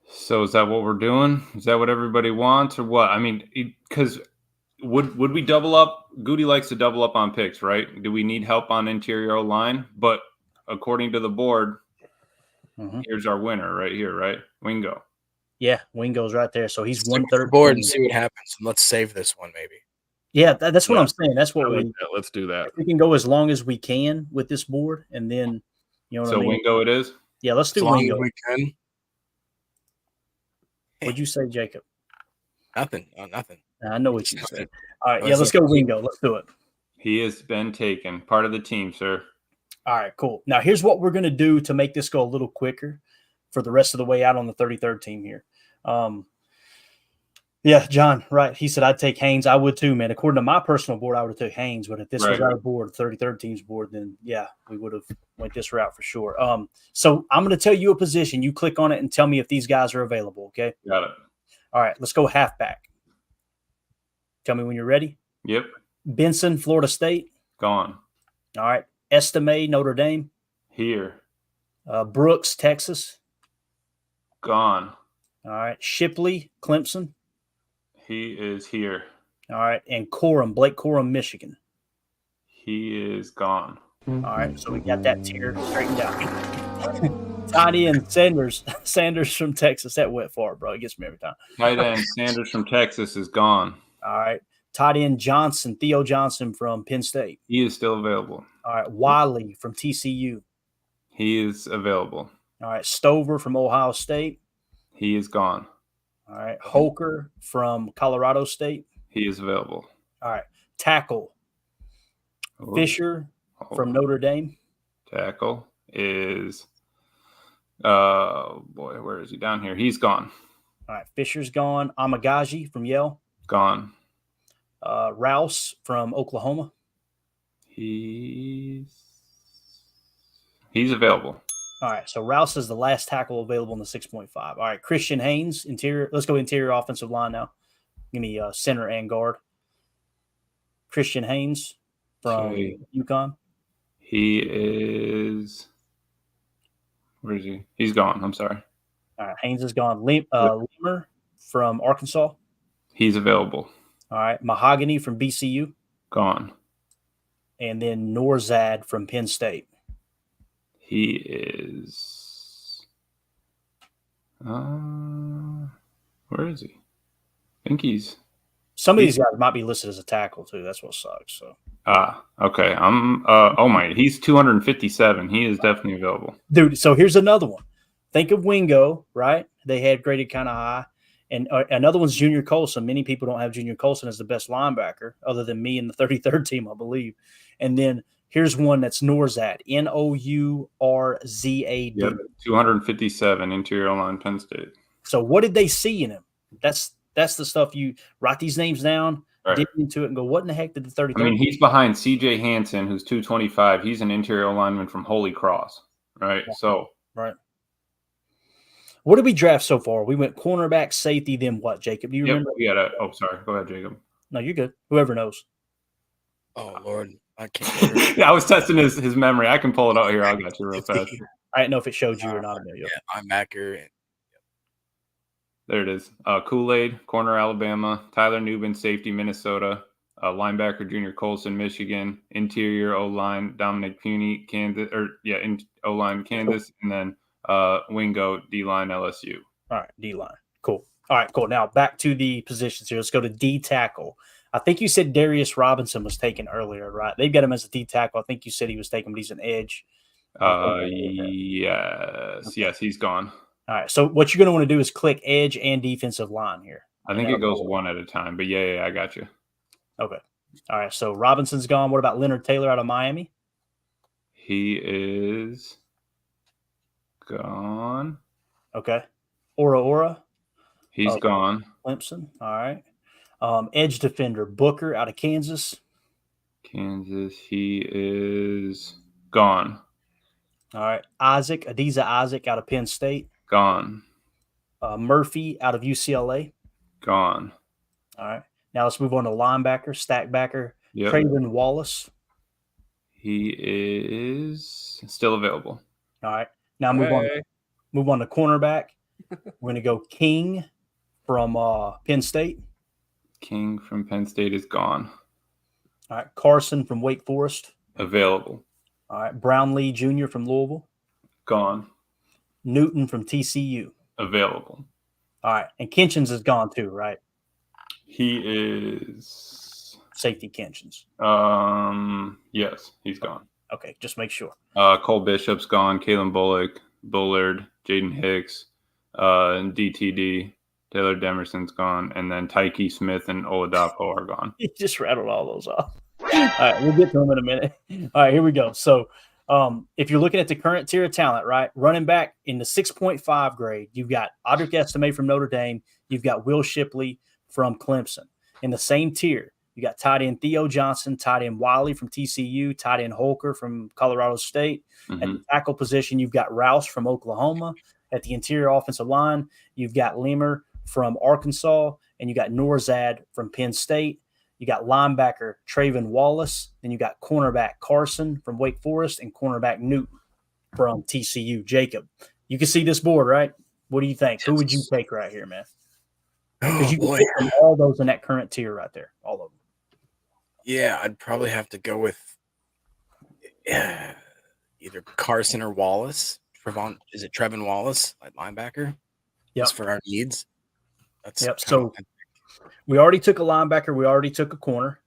So is that what we're doing? Is that what everybody wants or what? I mean, because would we double up? Goody likes to double up on picks, right? Do we need help on interior line? But according to the board, here's our winner right here, right? Wingo. Yeah, Wingo's right there. So he's 1/3 board and see what happens. Let's save this one maybe. Yeah, that's what I'm saying. That's what let's do that. We can go as long as we can with this board, and then what I mean? Wingo it is. Yeah, let's do as long Wingo. As we can. What'd you say, Jacob? Nothing. Nothing. I know what you said. All right, let's go Wingo. Let's do it. He has been taken. Part of the team, sir. All right, cool. Now here's what we're gonna do to make this go a little quicker for the rest of the way out on the 33rd team here. Yeah, John, right. He said I'd take Haynes. I would too, man. According to my personal board, I would have took Haynes. But if this was our board, 33rd team's board, then yeah, we would have went this route for sure. So I'm going to tell you a position. You click on it and tell me if these guys are available. Okay. Got it. All right, let's go halfback. Tell me when you're ready. Yep. Benson, Florida State. Gone. All right. Estime, Notre Dame. Here. Brooks, Texas. Gone. All right. Shipley, Clemson. He is here. All right. And Blake Corum, Michigan. He is gone. All right. So we got that tier straightened out. Tight end Sanders from Texas. That went far, bro. It gets me every time. Tight end Sanders from Texas is gone. All right. Tight end Theo Johnson from Penn State. He is still available. All right. Wiley from TCU. He is available. All right. Stover from Ohio State. He is gone. All right. Holker from Colorado State. He is available. All right. Tackle. Fisher from Notre Dame. Tackle is, where is he? Down here. He's gone. All right. Fisher's gone. Amagaji from Yale. Gone. Rouse from Oklahoma. He's available. All right, so Rouse is the last tackle available in the 6.5. All right, Christian Haynes, interior. Let's go interior offensive line now. Give me center and guard. Christian Haynes from UConn. He is. Where is he? He's gone. I'm sorry. All right, Haynes is gone. Lemmer from Arkansas. He's available. All right, Mahogany from BCU. Gone. And then Norzad from Penn State. He is. Where is he? I think he's. Some of these guys might be listed as a tackle too. That's what sucks. So. Okay. Oh my. He's 257. He is definitely available, dude. So here's another one. Think of Wingo, right? They had graded kind of high, and another one's Junior Colson. Many people don't have Junior Colson as the best linebacker, other than me and the 33rd team, I believe. And then here's one that's Norzad, Nourzad. Yep, 257 interior line, Penn State. So what did they see in him? That's the stuff you write these names down, dig into it, and go, what in the heck did the 33rd? I mean, he's behind C.J. Hansen, who's 225. He's an interior lineman from Holy Cross, right? Yeah. So right. What did we draft so far? We went cornerback, safety, then what, Jacob? Do you remember? We had sorry. Go ahead, Jacob. No, you're good. Whoever knows. Oh, Lord. I can't. I was testing his memory. I can pull it out here. I got you real fast. I didn't know if it showed you or not. Yeah, linebacker. There it is. Kool-Aid, corner, Alabama. Tyler Nubin, safety, Minnesota. Linebacker, Junior Colson, Michigan. Interior O-line, Dominic Puny, Kansas. O-line, Kansas. And then Wingo, D-line, LSU. All right, D-line. Cool. All right, cool. Now back to the positions here. Let's go to D tackle. I think you said Darius Robinson was taken earlier, right? They've got him as a D tackle. I think you said he was taken, but he's an edge. Yes, he's gone. All right, so what you're going to want to do is click edge and defensive line here. I think it goes one at a time, but yeah, I got you. Okay. All right, so Robinson's gone. What about Leonard Taylor out of Miami? He is gone. Okay. Ora. He's gone. Clemson. All right. Edge defender Booker out of Kansas. Kansas. He is gone. All right. Adiza Isaac out of Penn State. Gone. Murphy out of UCLA. Gone. All right. Now let's move on to linebacker, stack backer, Yep. Trayvon Wallace. He is still available. All right. Now move on to cornerback. We're going to go King from Penn State. King from Penn State is gone. All right. Carson from Wake Forest. Available. All right. Brownlee Jr. from Louisville. Gone. Newton from TCU. Available. All right. And Kinchins is gone too, right? He is safety Kinchins. Yes, he's gone. Okay, just make sure. Cole Bishop's gone. Kalen Bullock, Bullard, Jaden Hicks, and DTD. Taylor Demerson's gone, and then Tyke Smith and Oladapo are gone. You just rattled all those off. All right, we'll get to them in a minute. All right, here we go. So, if you're looking at the current tier of talent, right, running back in the 6.5 grade, you've got Audric Estime from Notre Dame. You've got Will Shipley from Clemson. In the same tier, you got tight end Theo Johnson, tight end Wiley from TCU, tight end Holker from Colorado State. Mm-hmm. At the tackle position, you've got Rouse from Oklahoma. At the interior offensive line, you've got Limmer from Arkansas, and you got Norzad from Penn State. You got linebacker Trayvon Wallace. Then you got cornerback Carson from Wake Forest and cornerback Newton from TCU. Jacob, you can see this board, right? What do you think? Who would you take right here, man? Because you can pick from all those in that current tier right there, all of them. Yeah, I'd probably have to go with either Carson or Wallace. Is it Trevin Wallace, like linebacker? Yep. Just for our needs. Yep. So we already took a linebacker. We already took a corner.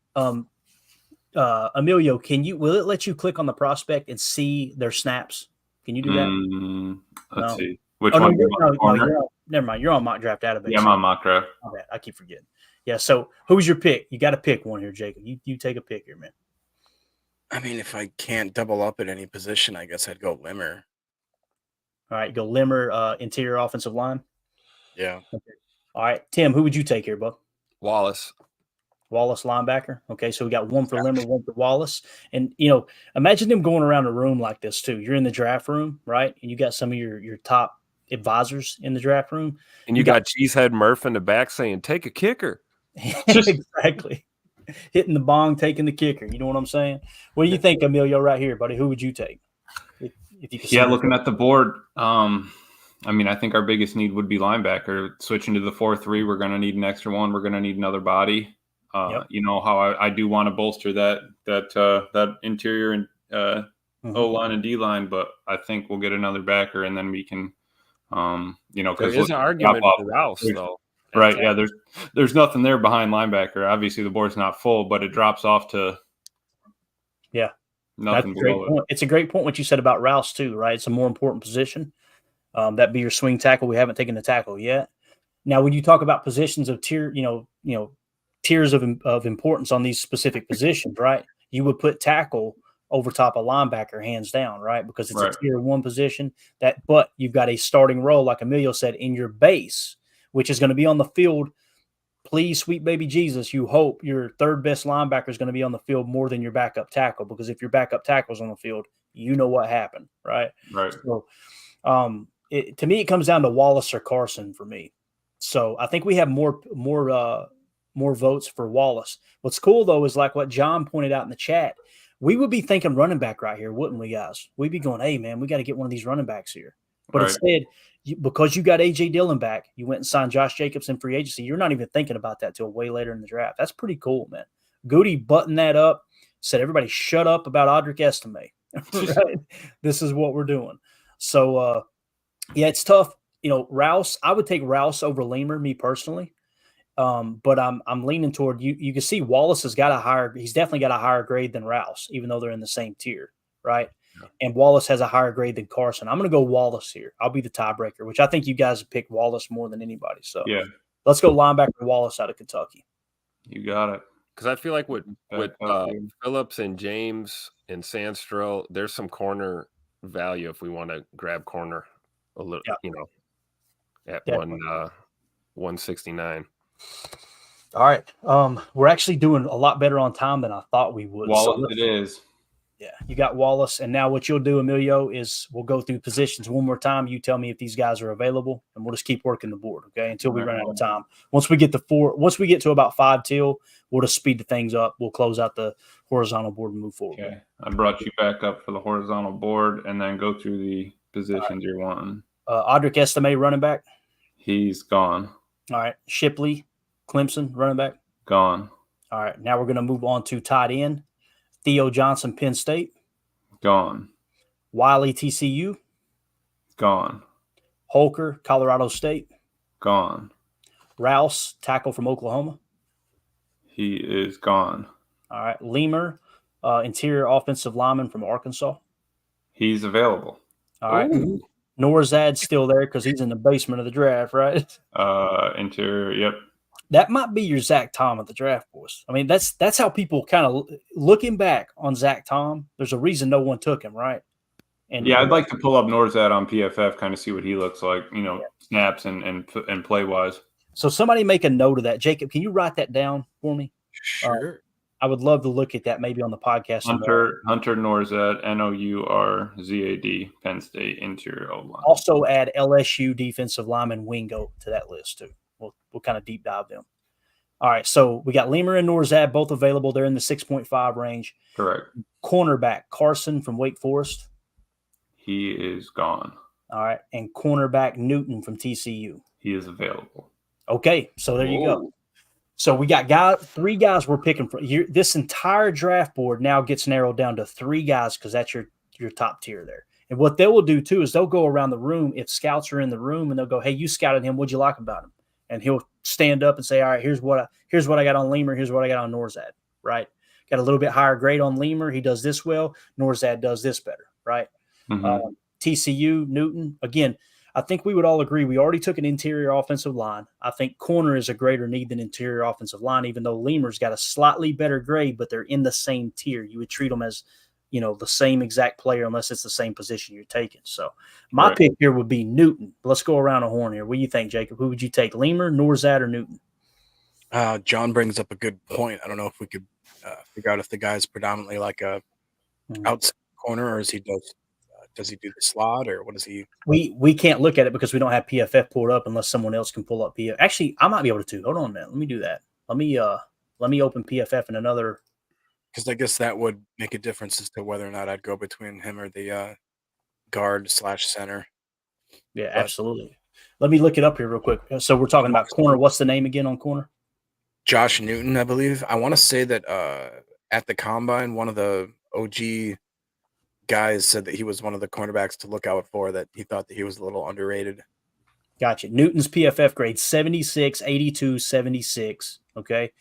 Emilio, will it let you click on the prospect and see their snaps? Can you do that? Let's see. Which one? Never mind. You're on mock draft database. Yeah, I'm on mock draft. Okay, I keep forgetting. Yeah. So who's your pick? You got to pick one here, Jacob. You take a pick here, man. I mean, if I can't double up at any position, I guess I'd go Limmer. All right, go Limmer, interior offensive line. Yeah. Okay. All right, Tim, who would you take here, bud? Wallace linebacker. Okay, so we got one for Limmer, one for Wallace. And, imagine them going around the room like this, too. You're in the draft room, right? And you got some of your top advisors in the draft room. And you got Cheesehead Murph in the back saying, take a kicker. Exactly. Hitting the bong, taking the kicker. You know what I'm saying? What do you think, Emilio, right here, buddy? Who would you take? If you could looking at the board, I mean, I think our biggest need would be linebacker. Switching to the 4-3, we're going to need an extra one. We're going to need another body. Yep. You know how I do want to bolster that interior and O-line and D-line, but I think we'll get another backer, and then we can, because there is an argument for Rouse, though. Right, yeah. There's nothing there behind linebacker. Obviously, the board's not full, but it drops off to nothing below it. It's a great point what you said about Rouse too, right? It's a more important position. That'd be your swing tackle. We haven't taken the tackle yet. Now, when you talk about positions of tier, tiers of importance on these specific positions, right? You would put tackle over top of linebacker, hands down, right? Because it's a tier 1 position. But you've got a starting role, like Emilio said, in your base, which is going to be on the field. Please, sweet baby Jesus, you hope your third best linebacker is going to be on the field more than your backup tackle, because if your backup tackle is on the field, you know what happened, right? Right. So, to me, it comes down to Wallace or Carson for me. So I think we have more votes for Wallace. What's cool though is like what John pointed out in the chat. We would be thinking running back right here, wouldn't we, guys? We'd be going, hey man, we got to get one of these running backs here. But instead, because you got AJ Dillon back, you went and signed Josh Jacobs in free agency. You're not even thinking about that till way later in the draft. That's pretty cool, man. Goody buttoned that up, said everybody shut up about Audric Estime. Right? This is what we're doing. So, it's tough. Rouse, I would take Rouse over Limmer, me personally. But I'm leaning toward you. You can see Wallace he's definitely got a higher grade than Rouse, even though they're in the same tier, right? Yeah. And Wallace has a higher grade than Carson. I'm going to go Wallace here. I'll be the tiebreaker, which I think you guys have picked Wallace more than anybody. So let's go linebacker Wallace out of Kentucky. You got it. Because I feel like with Phillips and James and Sandstro, there's some corner value if we want to grab corner. a little, at Definitely. 169. All right. We're actually doing a lot better on time than I thought we would. Wallace, it is. Yeah, you got Wallace. And now what you'll do, Emilio, is we'll go through positions one more time. You tell me if these guys are available, and we'll just keep working the board, okay, until we run out of time. Once we get to about 5 till, we'll just speed the things up. We'll close out the horizontal board and move forward. Okay. I brought you back up for the horizontal board and then go through the positions you're wanting. Audric Estime, running back. He's gone. All right. Shipley, Clemson, running back. Gone. All right. Now we're going to move on to tight end. Theo Johnson, Penn State. Gone. Wiley, TCU. Gone. Holker, Colorado State. Gone. Rouse, tackle from Oklahoma. He is gone. All right. Lemur, interior offensive lineman from Arkansas. He's available. All right. Ooh. Norzad's still there because he's in the basement of the draft, right? Interior, yep. That might be your Zach Tom of the draft, boys. I mean, that's how people kind of looking back on Zach Tom. There's a reason no one took him, right? And yeah, I'd like to pull up Norzad on PFF, kind of see what he looks like, snaps and play wise. So somebody make a note of that. Jacob, can you write that down for me? Sure. I would love to look at that maybe on the podcast. Hunter Norzad, Nourzad, Penn State interior O-line. Also add LSU defensive lineman Wingo to that list too. We'll kind of deep dive them. All right, so we got Lemur and Norzad both available. They're in the 6.5 range. Correct. Cornerback Carson from Wake Forest. He is gone. All right, and cornerback Newton from TCU. He is available. Okay, so there you go. So we got 3 guys we're picking from. This entire draft board now gets narrowed down to 3 guys because that's your top tier there. And what they will do too is they'll go around the room if scouts are in the room and they'll go, "Hey, you scouted him. What'd you like about him?" And he'll stand up and say, "All right, here's what I got on Lemur. Here's what I got on Norzad." Right? Got a little bit higher grade on Lemur. He does this well. Norzad does this better. Right? Mm-hmm. TCU Newton again. I think we would all agree we already took an interior offensive line. I think corner is a greater need than interior offensive line, even though Lemur's got a slightly better grade, but they're in the same tier. You would treat them as, the same exact player unless it's the same position you're taking. So my pick here would be Newton. Let's go around a horn here. What do you think, Jacob? Who would you take, Lemur, Norzad, or Newton? John brings up a good point. I don't know if we could figure out if the guy's predominantly like a outside corner or is he does he do the slot or what is he? We can't look at it because we don't have PFF pulled up unless someone else can pull up PFF. Actually, I might be able to. Hold on a minute. Let me do that. Let me open PFF in another. Because I guess that would make a difference as to whether or not I'd go between him or the guard/center. Yeah, absolutely. Let me look it up here real quick. So we're talking about corner. What's the name again on corner? Josh Newton, I believe. I want to say that at the combine, one of the OG guys said that he was one of the cornerbacks to look out for, that he thought that he was a little underrated. Gotcha. Newton's PFF grade 76, 82, 76. Okay.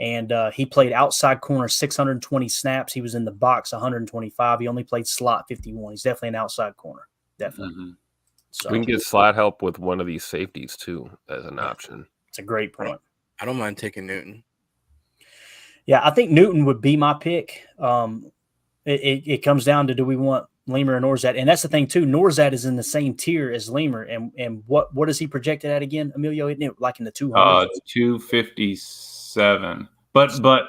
And he played outside corner 620 snaps. He was in the box 125. He only played slot 51. He's definitely an outside corner. Definitely. Mm-hmm. So, we can get slot help with one of these safeties too as an option. It's a great point. I don't mind taking Newton. Yeah, I think Newton would be my pick. It comes down to, do we want Lemur and Norzad? And that's the thing too. Norzad is in the same tier as Lemur. And what is he projected at again, Emilio? Isn't it like in the 200s? 257. But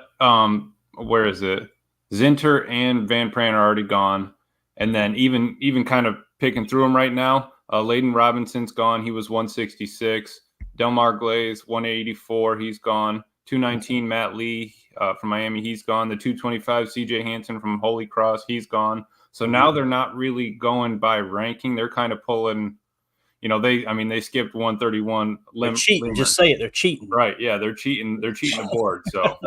where is it? Zinter and Van Pran are already gone. And then even kind of picking through them right now, Layden Robinson's gone. He was 166. Delmar Glaze, 184. He's gone. 219, Matt Lee from Miami, he's gone. The 225, CJ Hansen from Holy Cross, he's gone. So now they're not really going by ranking. They're kind of pulling, they skipped 131. They're cheating. Just say it. They're cheating. Right. Yeah, they're cheating. They're cheating the board. So,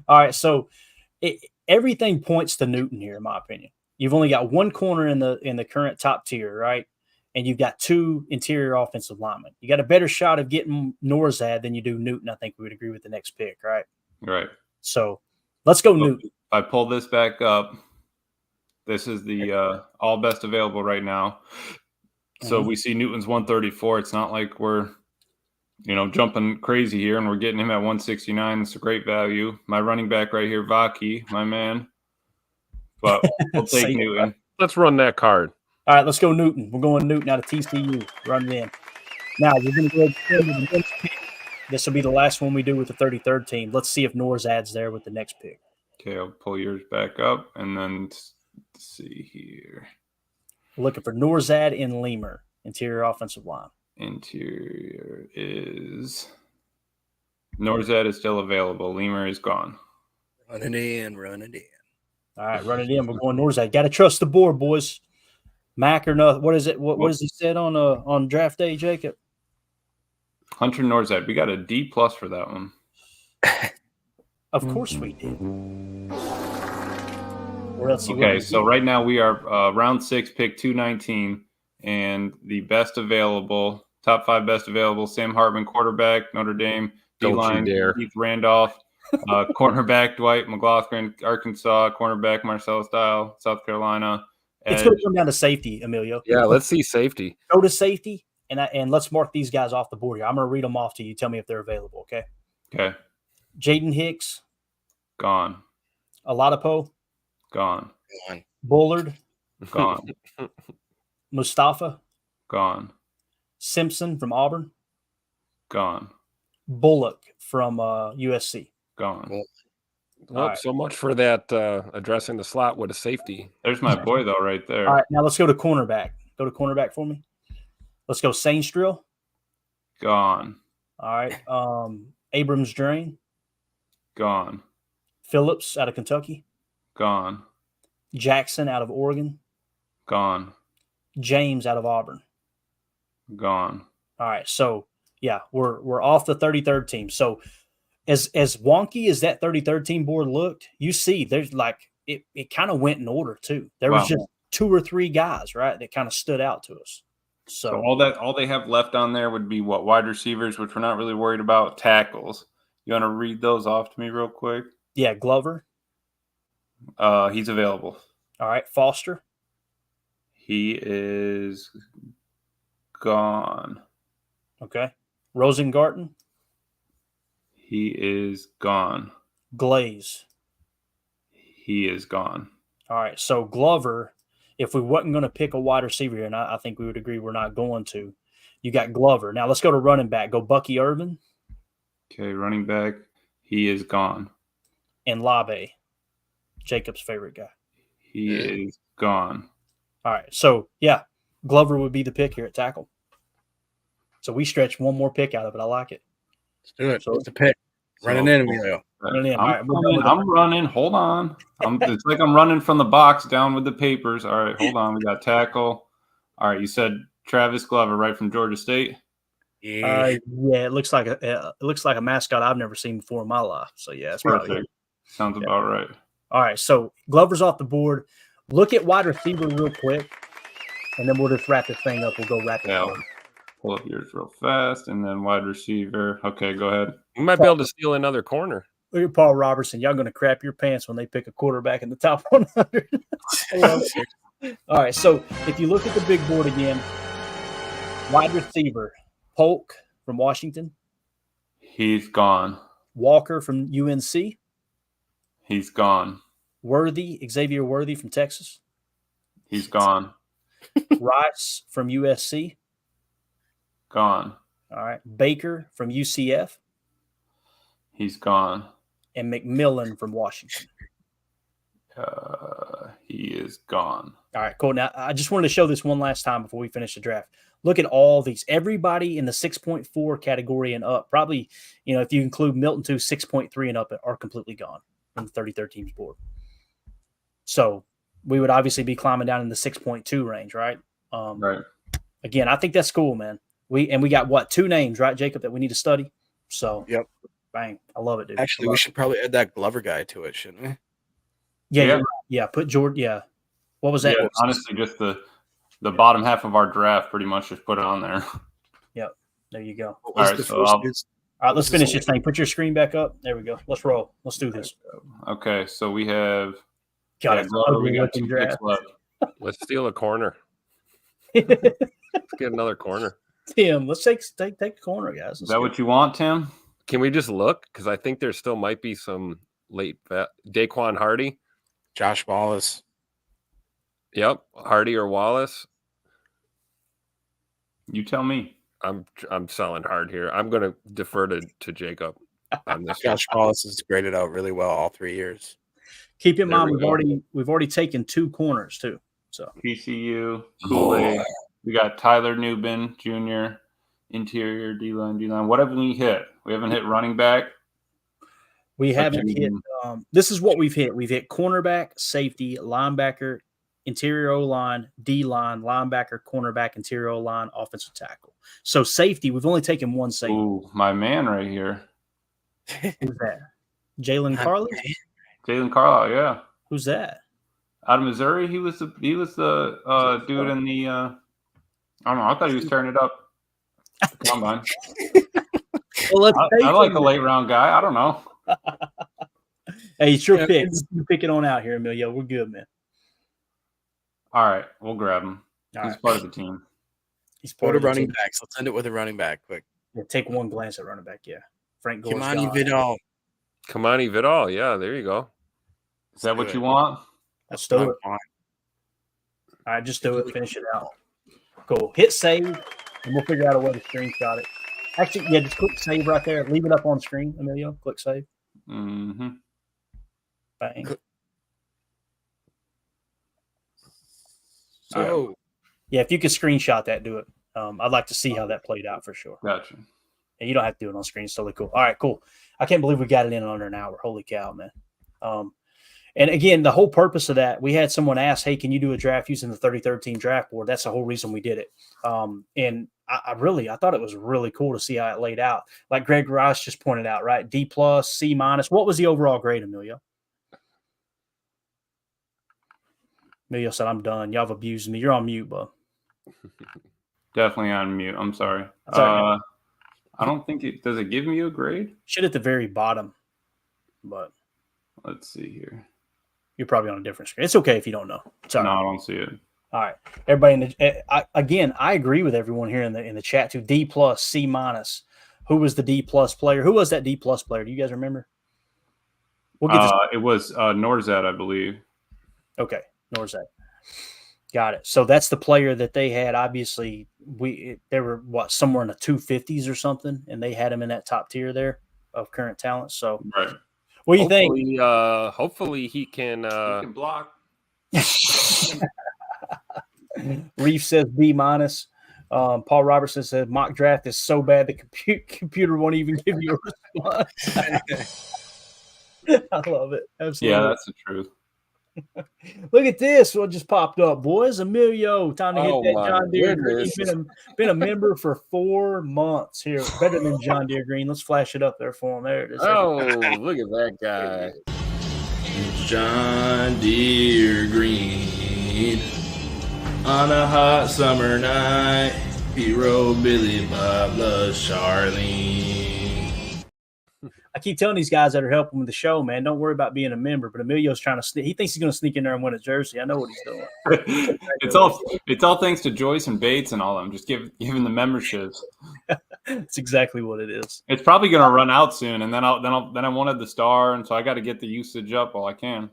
all right. So everything points to Newton here, in my opinion. You've only got one corner in the current top tier, right? And you've got 2 interior offensive linemen. You got a better shot of getting Norzad than you do Newton. I think we would agree with the next pick, right? Right. So let's go Newton. I pull this back up. This is the all best available right now. So we see Newton's 134. It's not like we're, jumping crazy here and we're getting him at 169. It's a great value. My running back right here, Vaki, my man. But we'll take Newton. Let's run that card. All right, let's go Newton. We're going Newton out of TCU. Run it in. Now, we're going to go to the next pick. This will be the last one we do with the 33rd team. Let's see if Norzad's there with the next pick. Okay, I'll pull yours back up and then see here. Looking for Norzad and Lemur, interior offensive line. Interior is Norzad is still available. Lemur is gone. Run it in. All right, run it in. We're going Norzad. Got to trust the board, boys. Mac or nothing. What is it? What has he said on draft day, Jacob? Hunter Norzad. We got a D+ for that one. Of course we did. Okay, so right now we are round 6, pick 219, and the best available, top 5 best available: Sam Hartman, quarterback, Notre Dame. D-line, Keith Randolph. Cornerback, Dwight McLaughlin, Arkansas. Cornerback, Marcellus Dial, South Carolina. It's going to come down to safety, Emilio. Yeah, let's see safety. Go to safety, and let's mark these guys off the board here. I'm going to read them off to you. Tell me if they're available, okay? Okay. Jaden Hicks. Gone. Oladapo. Gone. Bullard. Gone. Mustafa. Gone. Simpson from Auburn. Gone. Bullock from USC. Gone. Well, right. So much for that addressing the slot with a safety. There's my boy, though, right there. All right, now let's go to cornerback. Go to cornerback for me. Let's go Sainstrill. Gone. All right. Abrams Drain. Gone. Phillips out of Kentucky. Gone. Jackson out of Oregon. Gone. James out of Auburn. Gone. All right, so yeah, we're off the 33rd team. So as wonky as that 33rd team board looked, you see there's like it kind of went in order too. There was just 2 or 3 guys, right, that kind of stood out to us. So all they have left on there would be what? Wide receivers, which we're not really worried about. Tackles. You want to read those off to me real quick? Yeah, Glover. He's available. All right, Foster. He is gone. Okay. Rosengarten. He is gone. Glaze. He is gone. All right, so Glover, if we wasn't going to pick a wide receiver here, and I think we would agree we're not going to, you got Glover. Now let's go to running back. Go Bucky Irvin. Okay, running back. He is gone. And Labe, Jacob's favorite guy. He is gone. All right, so yeah, Glover would be the pick here at tackle. So we stretched one more pick out of it. I like it. Let's do it. So it's a pick. Running in, Emilio. Running in. I'm running. Hold on. It's like I'm running from the box down with the papers. All right, hold on. We got tackle. All right, you said Travis Glover, right, from Georgia State? Yeah, it looks like a mascot I've never seen before in my life. So yeah, it's perfect. Sounds about right. All right, so Glover's off the board. Look at wide receiver real quick, and then we'll just wrap this thing up. We'll go rapid. Yeah, pull up yours real fast, and then wide receiver. Okay, go ahead. You might be able to steal another corner. Look at Paul Robertson. Y'all going to crap your pants when they pick a quarterback in the top 100. All right, so if you look at the big board again, wide receiver, Polk from Washington. He's gone. Walker from UNC. He's gone. Xavier Worthy from Texas. He's gone. Rice from USC. Gone. All right. Baker from UCF. He's gone. And McMillan from Washington. He is gone. All right, cool. Now, I just wanted to show this one last time before we finish the draft. Look at all these. Everybody in the 6.4 category and up, probably, if you include Milton too, 6.3 and up are completely gone from the 33rd teams board. So we would obviously be climbing down in the 6.2 range, right? Right. Again, I think that's cool, man. We got 2 names, right, Jacob, that we need to study. So yep, bang, I love it, dude. Actually, we should probably add that Glover guy to it, shouldn't we? Yeah. Put Jordan. Yeah. What was that? Yeah, honestly, just the bottom half of our draft, pretty much just put it on there. Yep. There you go. All right, all right, let's finish this thing. Put your screen back up. There we go. Let's roll. Let's do this. Okay, so we have. We got 2 picks left. Let's steal a corner. Let's get another corner. Tim, let's take a corner, guys. Is that what you want, Tim? Can we just look? Because I think there still might be some late Daquan Hardy. Josh Wallace. Yep, Hardy or Wallace. You tell me. I'm selling hard here. I'm going to defer to Jacob on this. Josh Wallace has graded out really well all 3 years. Keep in mind we've already taken 2 corners too. So PCU, Kool-Aid. We got Tyler Newbin Jr., interior D-line. What have we hit? We haven't hit running back. We haven't hit. This is what we've hit. We've hit cornerback, safety, linebacker, interior O-line, D-line, linebacker, cornerback, interior O-line, offensive tackle. So safety, we've only taken 1 safety. Ooh, my man right here. Who's that? Jalen Carlisle? Jalen Carlisle, yeah. Who's that? Out of Missouri, he was the dude in the I don't know. I thought he was tearing it up. Combine. Well, I like a late round guy. I don't know. Hey, it's your pick. You pick it on out here, Emilio. We're good, man. All right, we'll grab him. He's part of the team. He's part of the running backs. Let's end it with a running back quick. Yeah, take one glance at running back. Yeah, Frank Gore's Kimani Vidal. Kimani Vidal. Yeah, there you go. Is that what you want? Let's do it. All right, just do it. Finish it out. Cool. Hit save, and we'll figure out a way to screenshot it. Actually, yeah, just click save right there. Leave it up on screen, Emilio. Click save. Mm-hmm. Bang. So, yeah, if you could screenshot that, do it. I'd like to see how that played out for sure. Gotcha. And you don't have to do it on screen. It's totally cool. All right, cool. I can't believe we got it in under an hour. Holy cow, man. And again, the whole purpose of that, we had someone ask, hey, can you do a draft using the 33rd team draft board? That's the whole reason we did it. And I thought it was really cool to see how it laid out. Like Greg Rice just pointed out, right? D+, C-. What was the overall grade, Emilio? Emilio said, I'm done. Y'all have abused me. You're on mute, bud. Definitely on mute. I'm sorry. I don't think it – does it give me a grade? Should at the very bottom, but – let's see here. You're probably on a different screen. It's okay if you don't know. Sorry. No, I don't see it. All right, everybody. I agree with everyone here in the chat too. D+, C-. Who was the D+ player? Who was that D+ player? Do you guys remember? We'll get this. It was Norzad, I believe. Okay, Norzad. Got it. So that's the player that they had. Obviously, they were somewhere in the 250s or something, and they had him in that top tier there of current talent. So right. What do you think? Hopefully he can block. Reef says B-. Paul Robertson said mock draft is so bad the computer won't even give you a response. I love it. Absolutely. Yeah, that's the truth. Look at this. What just popped up, boys. Emilio, time to hit that John Deere Green. Been a member for 4 months here. Better than John Deere Green. Let's flash it up there for him. There it is. Oh, look at that guy. John Deere Green. On a hot summer night, he rode Billy Bob loves Charlene. I keep telling these guys that are helping with the show, man, don't worry about being a member. But Emilio's trying to sneak. He thinks he's going to sneak in there and win a jersey. I know what he's doing. It's all thanks to Joyce and Bates and all of them. Just giving the memberships. That's exactly what it is. It's probably going to run out soon, and then I wanted the star, and so I got to get the usage up while I can.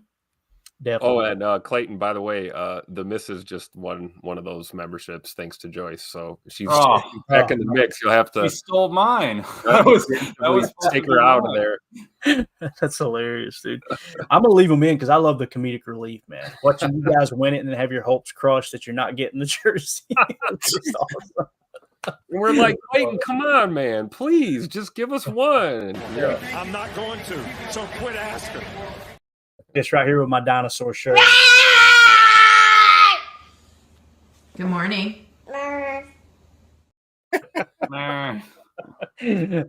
Definitely. Oh, and Clayton, by the way, the missus just won one of those memberships thanks to Joyce. So she's back in the mix. You'll have to. She stole mine. That was take her out of there. That's hilarious, dude. I'm gonna leave them in because I love the comedic relief, man. Watching you guys win it and have your hopes crushed that you're not getting the jersey. It's just awesome. And we're like, Clayton, come on, man. Please, just give us one. Yeah. I'm not going to, so quit asking. This right here with my dinosaur shirt. Good morning. All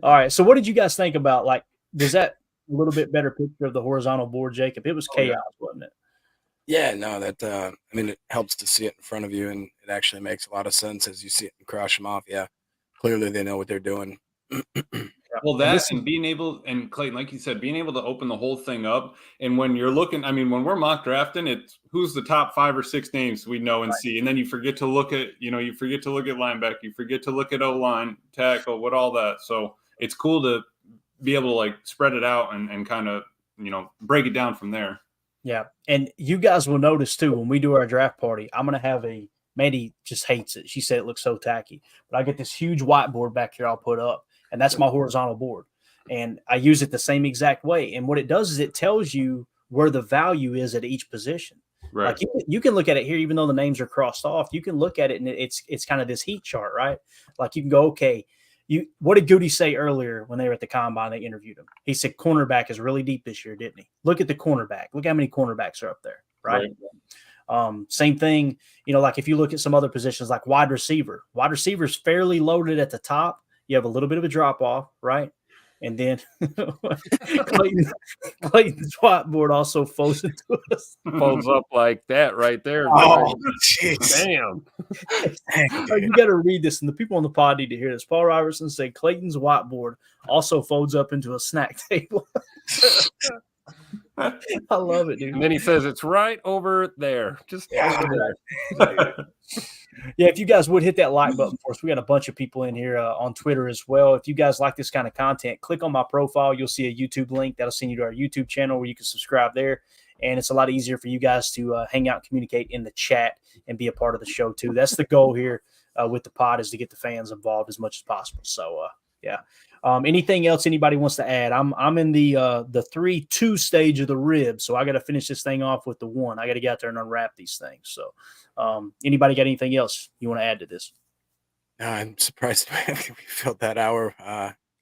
right. So what did you guys think about, like, does that a little bit better picture of the horizontal board, Jacob? It was chaos, wasn't it? Yeah, no, that I mean, it helps to see it in front of you, and it actually makes a lot of sense as you see it and crush them off. Yeah, clearly they know what they're doing. Well, that and being able, and Clayton, like you said, being able to open the whole thing up. And when you're looking, I mean, when we're mock drafting, it's who's the top 5 or 6 names we know and see. And then you forget to look at, you forget to look at linebacker, you forget to look at O-line, tackle, what all that. So it's cool to be able to like spread it out and kind of, break it down from there. Yeah. And you guys will notice too, when we do our draft party, I'm going to have a Mandy just hates it. She said it looks so tacky. But I get this huge whiteboard back here I'll put up, and that's my horizontal board. And I use it the same exact way. And what it does is it tells you where the value is at each position. Right. Like you can look at it here, even though the names are crossed off. You can look at it, and it's kind of this heat chart, right? Like you can go, okay, what did Goody say earlier when they were at the combine? They interviewed him. He said cornerback is really deep this year, didn't he? Look at the cornerback. Look how many cornerbacks are up there, right? Same thing, like if you look at some other positions like wide receiver is fairly loaded at the top. You have a little bit of a drop off, right? And then Clayton's whiteboard also folds into us. Folds up like that right there. Oh, jeez. Damn. You got to read this, and the people on the pod need to hear this. Paul Robertson said Clayton's whiteboard also folds up into a snack table. I love it, dude. And then he says it's right over there. Just over there. Yeah, if you guys would hit that like button for us. We got a bunch of people in here on Twitter as well. If you guys like this kind of content, click on my profile. You'll see a YouTube link. That'll send you to our YouTube channel where you can subscribe there. And it's a lot easier for you guys to hang out and communicate in the chat and be a part of the show too. That's the goal here with the pod, is to get the fans involved as much as possible. So, yeah. Anything else anybody wants to add? I'm in the 3-2 stage of the rib, so I got to finish this thing off with the 1. I got to get out there and unwrap these things. So, anybody got anything else you want to add to this? I'm surprised we filled that hour.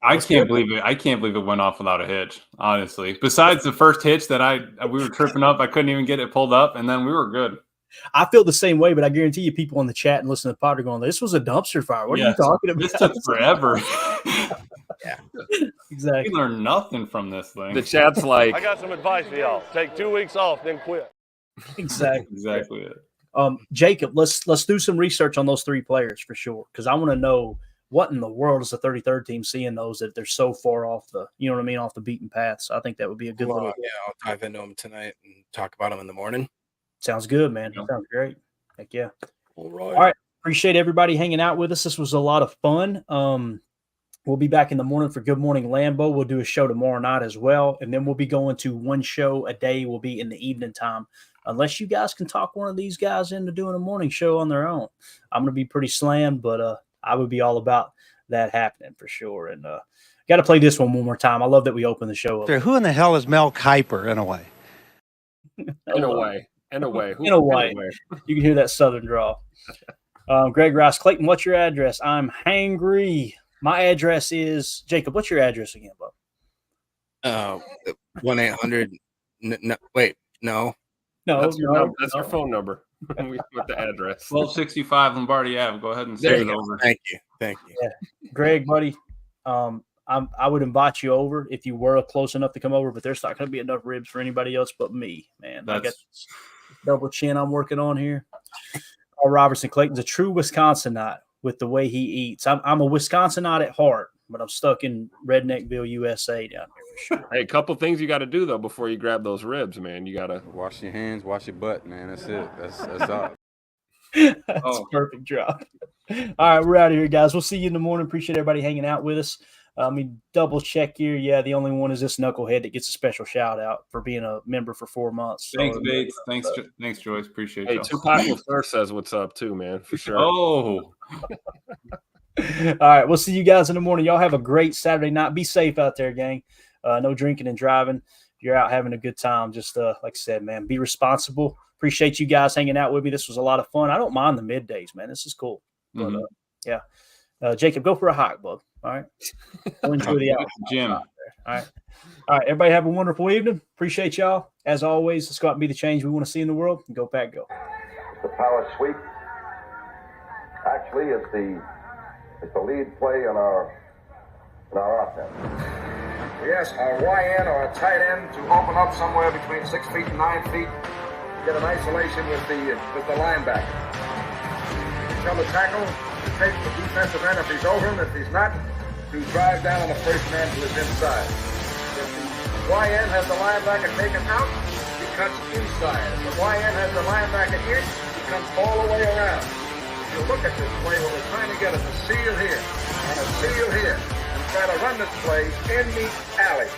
I can't believe it. I can't believe it went off without a hitch, honestly. Besides the first hitch that we were tripping up, I couldn't even get it pulled up, and then we were good. I feel the same way, but I guarantee you people in the chat and listen to the pod are going, this was a dumpster fire. What are you talking about? This took forever. Yeah, exactly. We learned nothing from this thing. The chat's like, I got some advice for y'all. Take 2 weeks off, then quit. Exactly it. Jacob, let's do some research on those 3 players for sure, because I want to know what in the world is the 33rd team seeing those that they're so far off the, off the beaten path. So I think that would be a good little. Yeah, I'll dive into them tonight and talk about them in the morning. Sounds good, man. Sounds great. Heck yeah. All right. Appreciate everybody hanging out with us. This was a lot of fun. We'll be back in the morning for Good Morning Lambeau. We'll do a show tomorrow night as well. And then we'll be going to 1 show a day. Will be in the evening time. Unless you guys can talk one of these guys into doing a morning show on their own. I'm going to be pretty slammed, but I would be all about that happening for sure. And got to play this one more time. I love that we opened the show up. Who in the hell is Mel Kiper in a way? In a way. In a way. In a way. You can hear that southern drawl. Greg Ross, Clayton, what's your address? I'm hangry. My address is, Jacob, what's your address again, bub? 1-800. No, wait, no. No, that's your phone number with the address. 1265 Lombardi Ave. Go ahead and send it over. Thank you. Yeah. Greg, buddy, I would invite you over if you were close enough to come over, but there's not going to be enough ribs for anybody else but me, man. I got this double chin I'm working on here. Paul Robertson, Clayton's a true Wisconsinite with the way he eats. I'm a Wisconsinite at heart, but I'm stuck in Redneckville, USA down here for sure. Hey, a couple things you got to do, though, before you grab those ribs, man. You got to wash your hands, wash your butt, man. That's it. That's all. That's a perfect job. All right, we're out of here, guys. We'll see you in the morning. Appreciate everybody hanging out with us. Let me double check here. Yeah, the only one is this knucklehead that gets a special shout out for being a member for 4 months. Thanks, Bates. Thanks, Joyce. Appreciate it. Hey, Tupac LaFleur says what's up too, man, for sure. Oh. All right, we'll see you guys in the morning. Y'all have a great Saturday night. Be safe out there, gang. No drinking and driving. If you're out having a good time, just like I said, man, be responsible. Appreciate you guys hanging out with me. This was a lot of fun. I don't mind the middays, man. This is cool. But, yeah. Jacob, go for a hike, bud. All right. We'll enjoy the gym. All right. Everybody have a wonderful evening. Appreciate y'all. As always, let's go out and be the change we want to see in the world. Go Pack, go. The power sweep. Actually, it's the lead play in our offense. Yes, a YN or a tight end to open up somewhere between 6 feet and 9 feet. Get an isolation with the linebacker. Tell the tackle to take the defensive end if he's over him. If he's not, to drive down on the first man to his inside. If the YN has the linebacker taken out, he cuts inside. If the YN has the linebacker in, he comes all the way around. If you look at this play, what we're trying to get is a seal here and a seal here, and try to run this play in the alley.